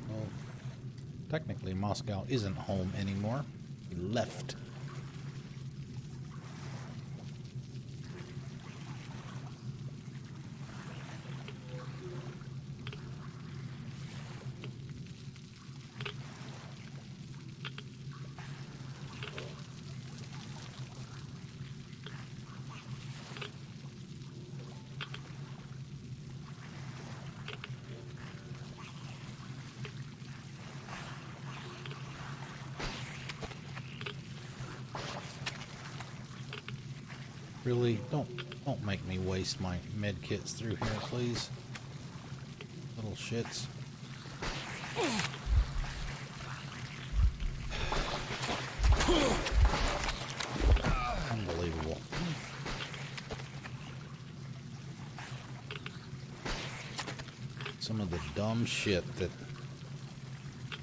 Well, technically Moscow isn't home anymore. We left. Really? Don't make me waste my med kits through here, please. Little shits. Unbelievable. Some of the dumb shit that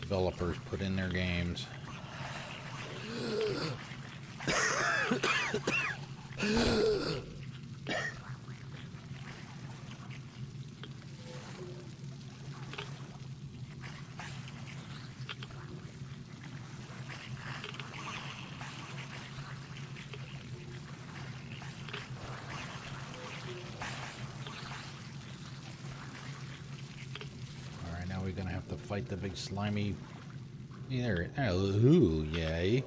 developers put in their games. Alright, now we're gonna have to fight the big slimy. There. Ooh, yay.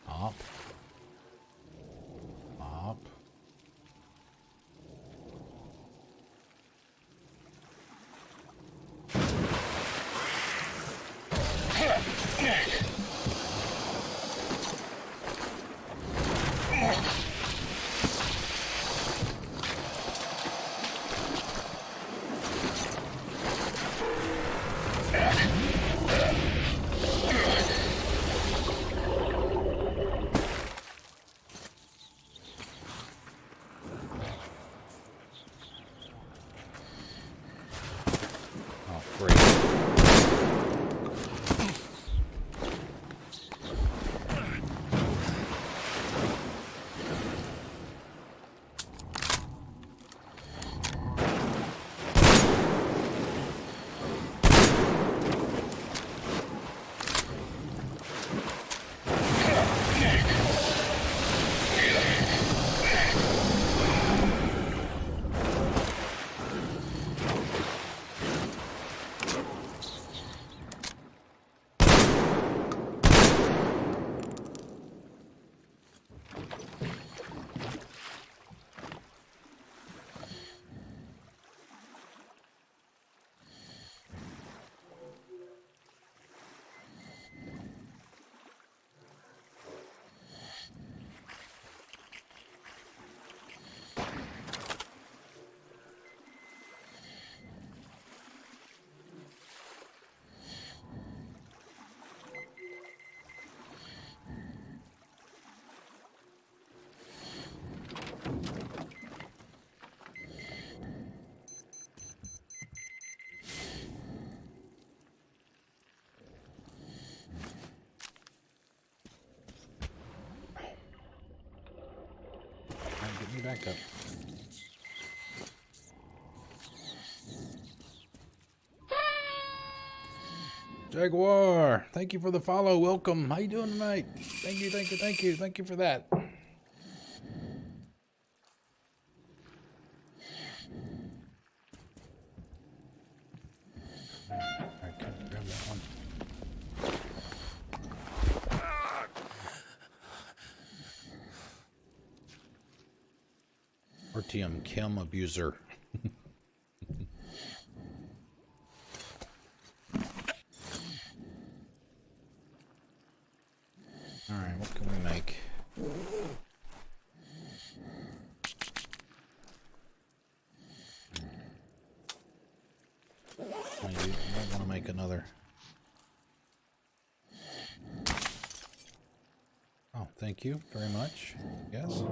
Up. Up. Get me back up. Jaguar, thank you for the follow. Welcome. How you doing tonight? Thank you, thank you, thank you. Thank you for that. Alright, grab that one. Artyom Chem abuser. Alright, what can we make? I might want to make another. Oh, thank you very much. Yes.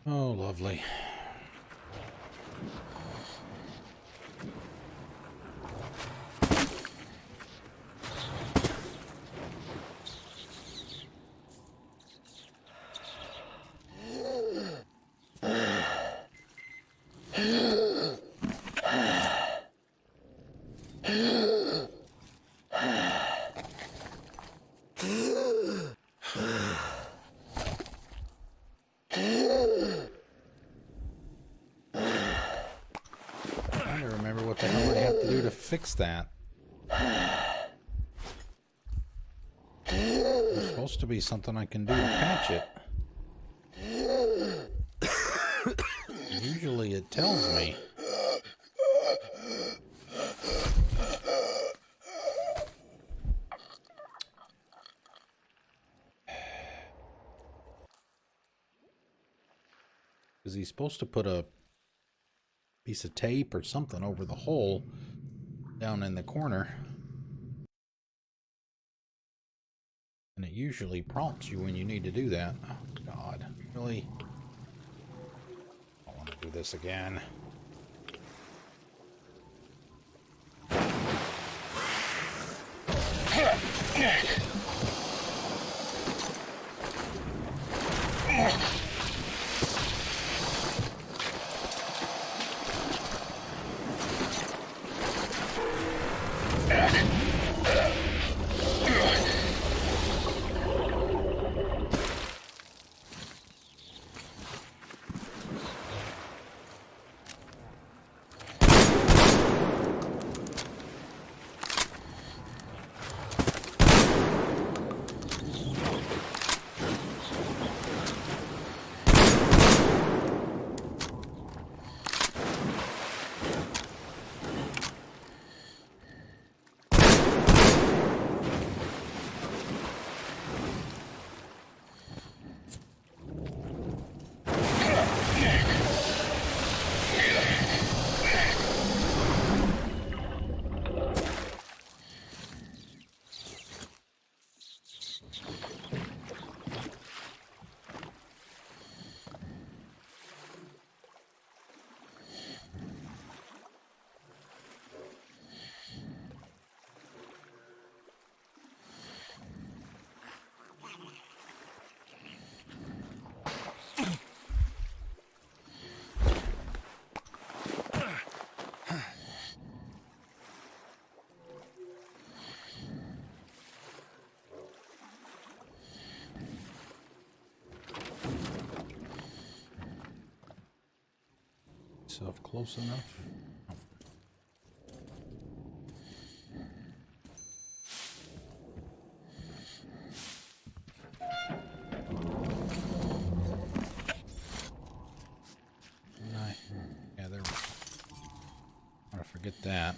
Oh, lovely. Fix that. There's supposed to be something I can do to patch it. Usually it tells me. Because he's supposed to put a piece of tape or something over the hole down in the corner. And it usually prompts you when you need to do that. Oh, God. Really? I don't want to do this again. Yourself close enough. Yeah, there. I forget that.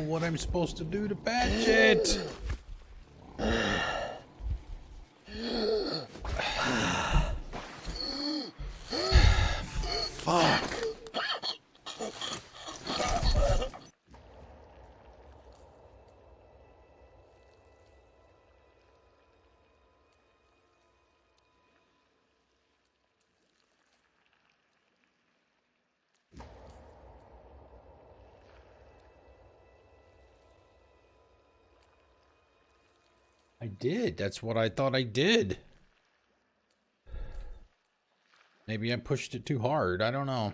What I'm supposed to do to patch it. Fuck. I did. That's what I thought I did. Maybe I pushed it too hard. I don't know.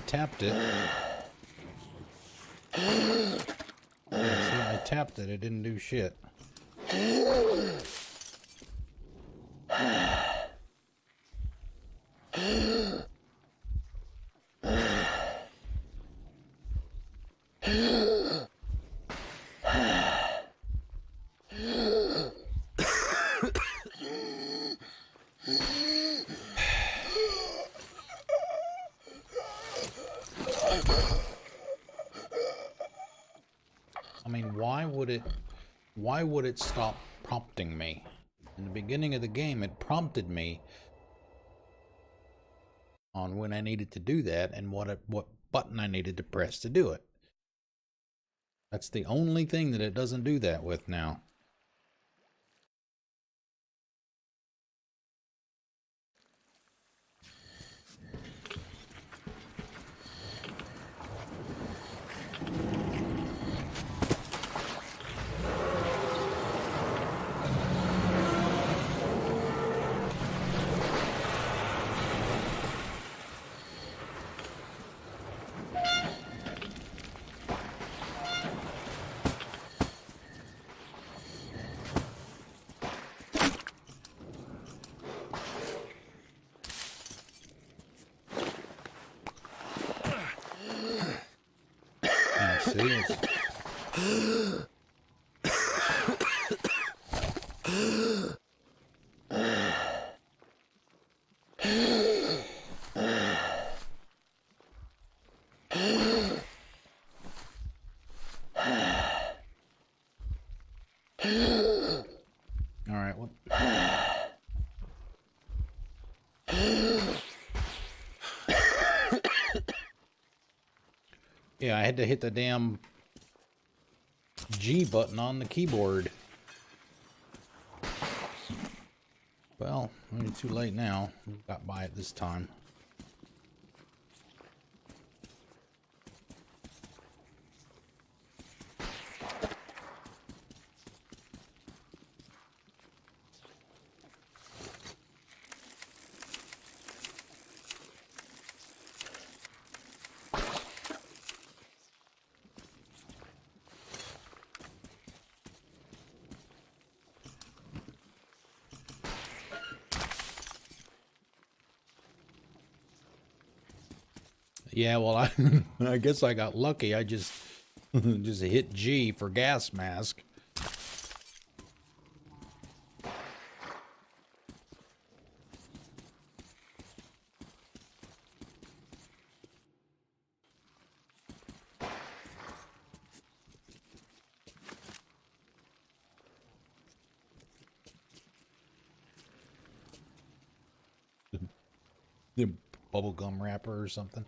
Tapped it. Yeah, see, I tapped it. It didn't do shit. I mean, why would it stop prompting me? In the beginning of the game, it prompted me on when I needed to do that and what button I needed to press to do it. That's the only thing that it doesn't do that with now. See, all right, what? Yeah, I had to hit the damn G button on the keyboard. Well, maybe too late now. We got by it this time. Yeah, well, I guess I got lucky. I just just hit G for gas mask. The bubblegum wrapper or something.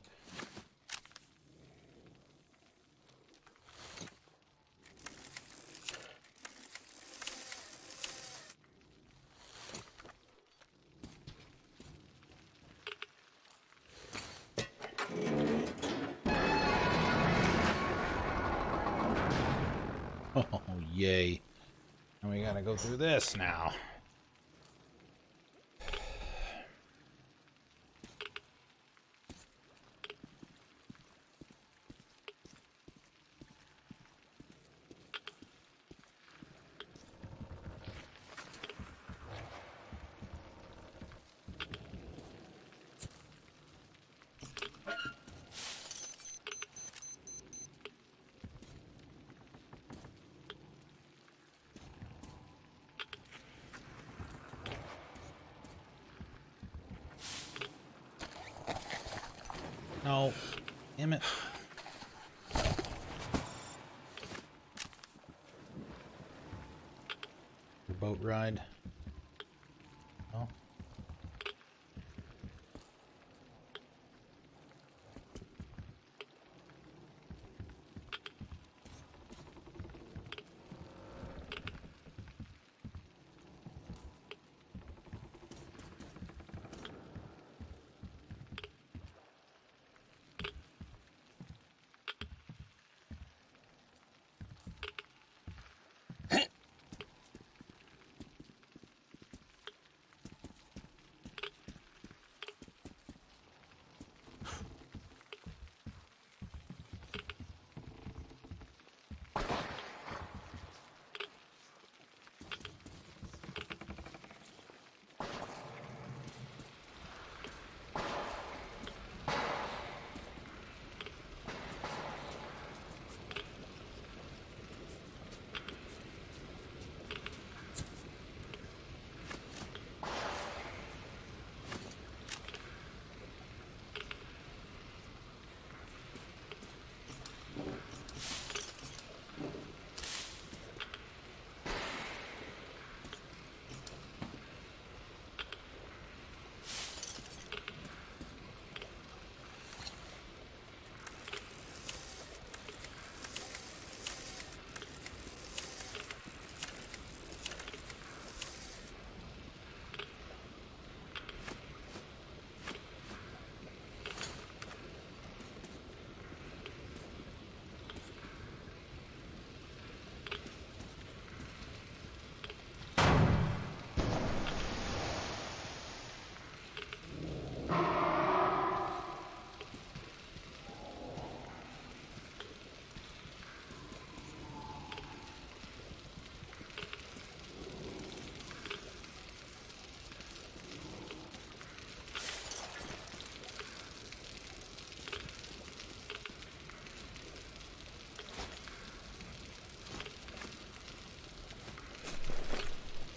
Oh, yay. And we gotta go through this now. No, damn it. Your boat ride. Oh.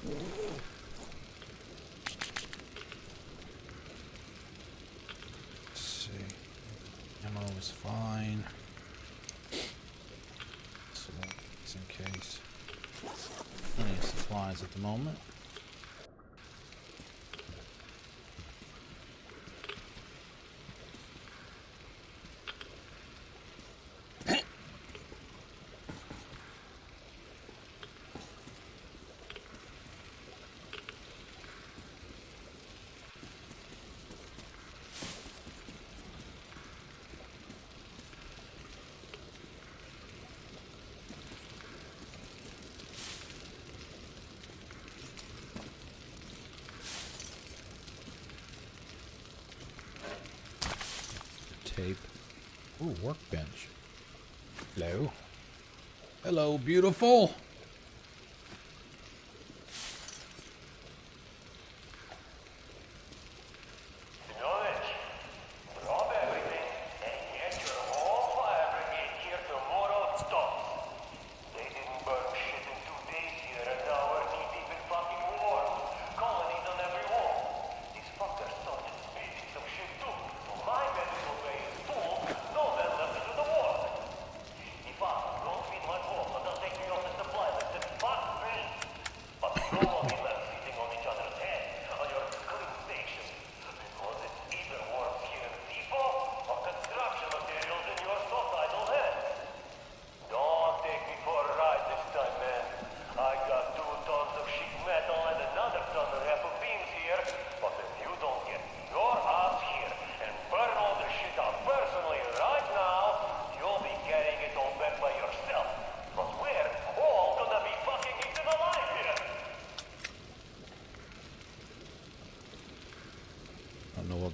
Let's see. Ammo is fine. So just in case. Plenty of supplies at the moment. Tape. Ooh, workbench. Hello. Hello, beautiful.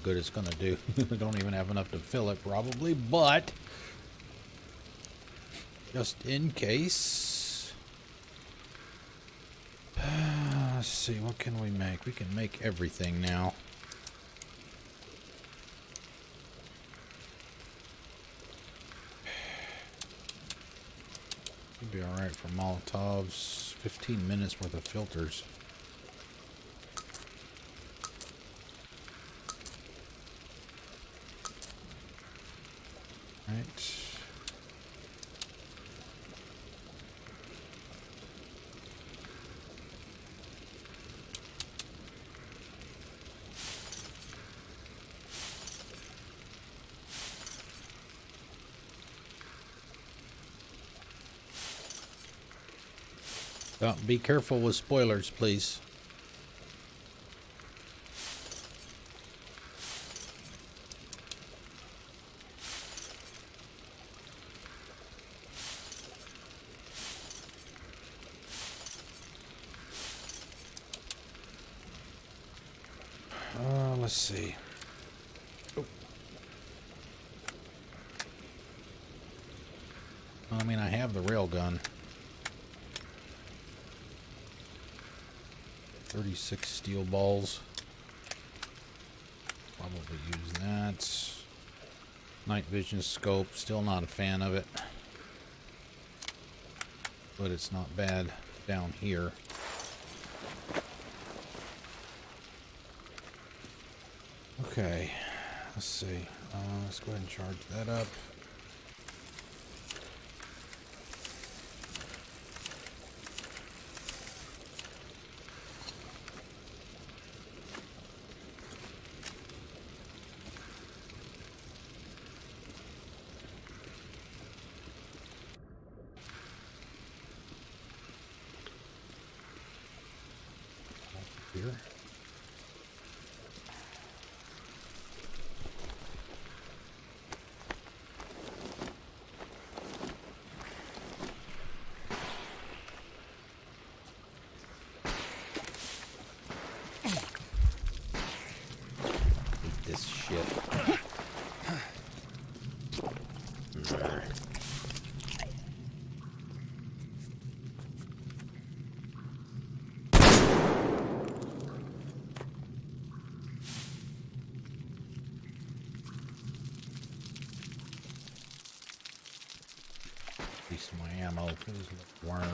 Good it's gonna do. We don't even have enough to fill it probably, but just in case. Let's see, what can we make? We can make everything now. Should be alright for Molotovs. 15 minutes worth of filters. Right. Be careful with spoilers, please. Let's see. Oh. I mean, I have the railgun. 36 steel balls. Probably use that. Night vision scope. Still not a fan of it. But it's not bad down here. Okay, let's see. Let's go ahead and charge that up. Here. This shit. Increase my ammo because it's wormed.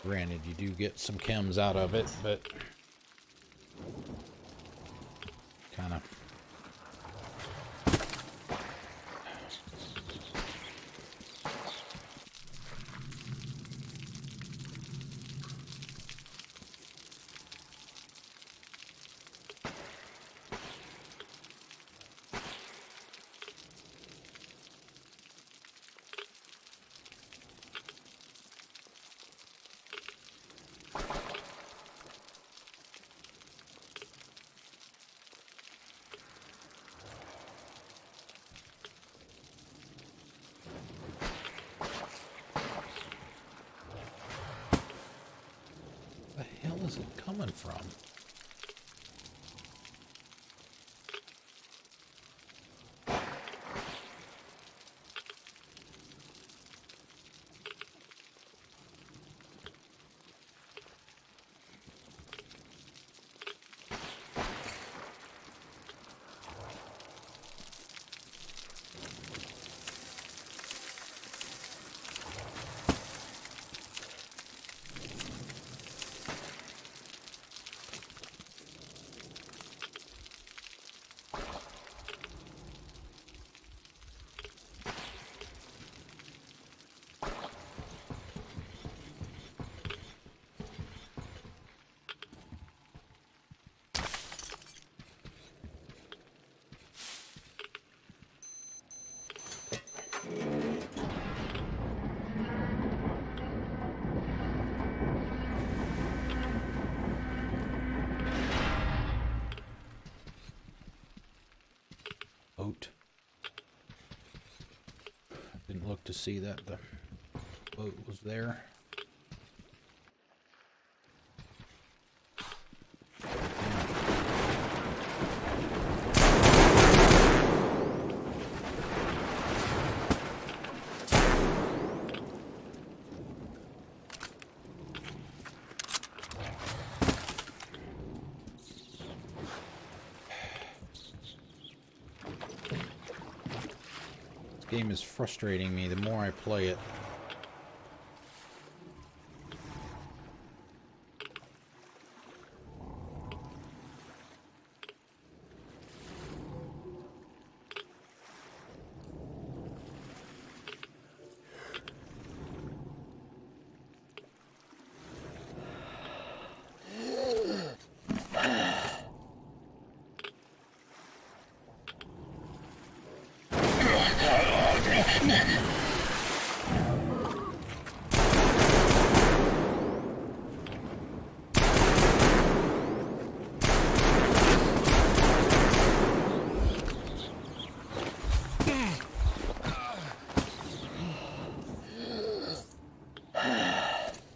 Granted, you do get some chems out of it, but kind of. Where's it coming from? Boat. Didn't look to see that the boat was there. This game is frustrating me the more I play it.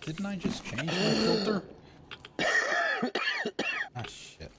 Didn't I just change my filter? Ah, shit.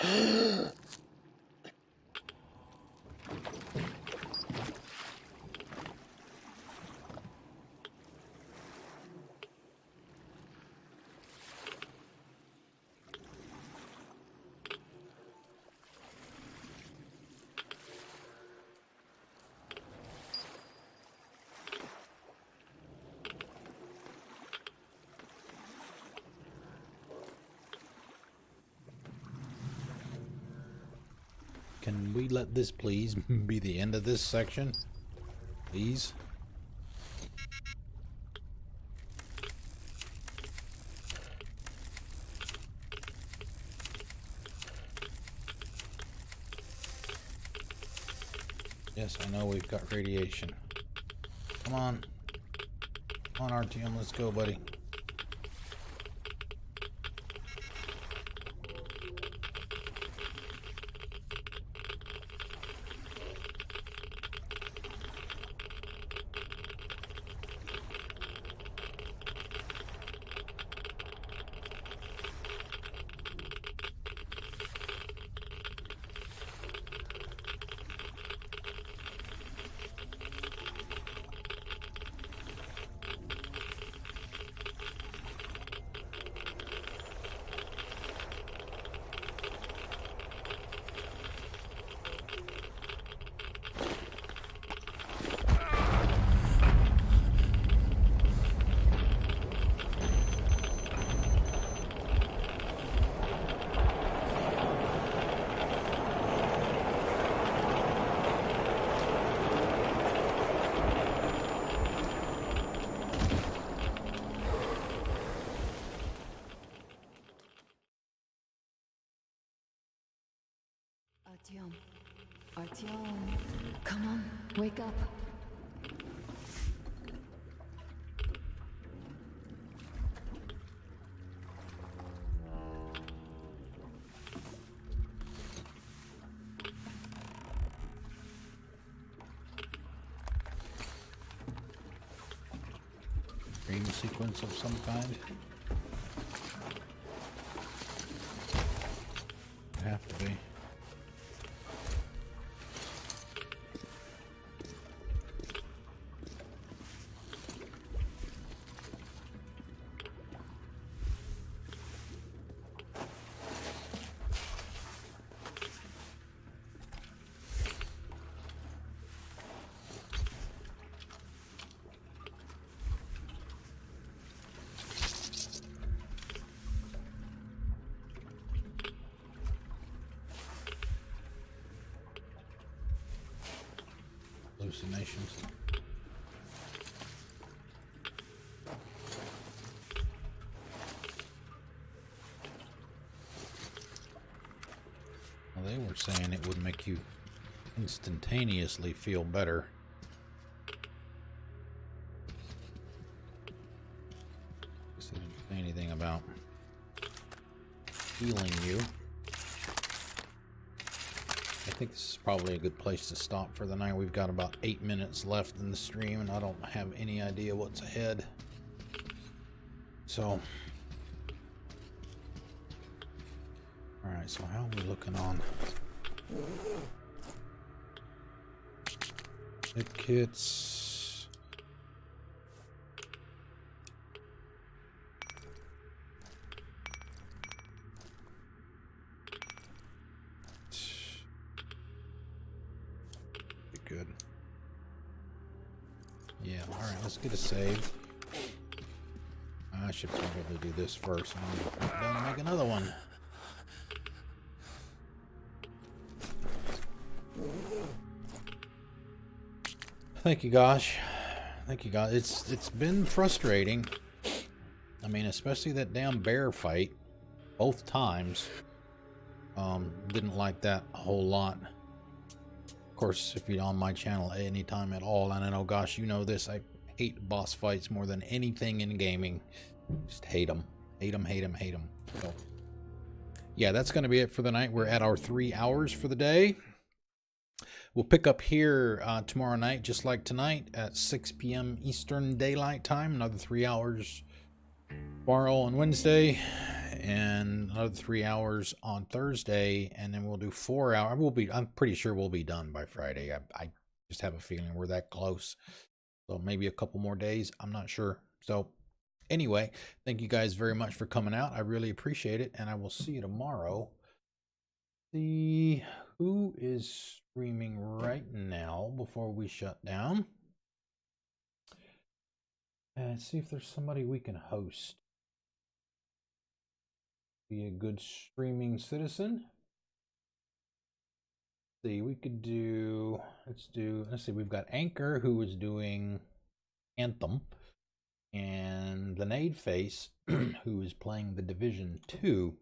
Can we let this please be the end of this section? Please? Yes, I know we've got radiation. Come on. Come on, RTM, let's go, buddy. Artyom. Artyom. Come on, wake up. Dream sequence of some kind. Have to be. Hallucinations. Well, they were saying it would make you instantaneously feel better. They didn't say anything about healing you. I think this is probably a good place to stop for the night. We've got about 8 minutes left in the stream, and I don't have any idea what's ahead. So, alright, so how are we looking on? Hit kits. Good. Yeah, alright, let's get a save. I should probably do this first. I'm gonna make another one. Thank you, gosh. Thank you, God. It's been frustrating. I mean, especially that damn bear fight. Both times. Didn't like that a whole lot. Of course, if you're on my channel anytime at all, and I know, gosh, you know this, I hate boss fights more than anything in gaming. Just hate them. Hate them, hate them, hate them. So, yeah, that's going to be it for the night. We're at our 3 hours for the day. We'll pick up here tomorrow night, just like tonight, at 6 p.m. Eastern Daylight Time. Another 3 hours tomorrow on Wednesday, and another 3 hours on Thursday, and then we'll do 4 hours. I'm pretty sure we'll be done by Friday. I just have a feeling we're that close. So maybe a couple more days. I'm not sure. So anyway, thank you guys very much for coming out. I really appreciate it, and I will see you tomorrow. See who is streaming right now before we shut down. And see if there's somebody we can host. Be a good streaming citizen. See, we could do, let's see, we've got Anchor, who is doing Anthem, and the Nade Face, who is playing The Division 2.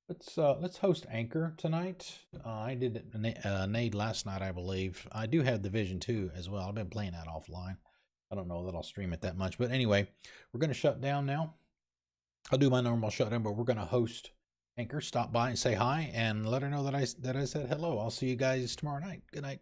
Let's host Anchor tonight. I did Nade last night, I believe. I do have Division 2 as well. I've been playing that offline. I don't know that I'll stream it that much, but anyway, we're going to shut down now. I'll do my normal shutdown, but we're going to host Anchor. Stop by and say hi, and let her know that I said hello. I'll see you guys tomorrow night. Good night.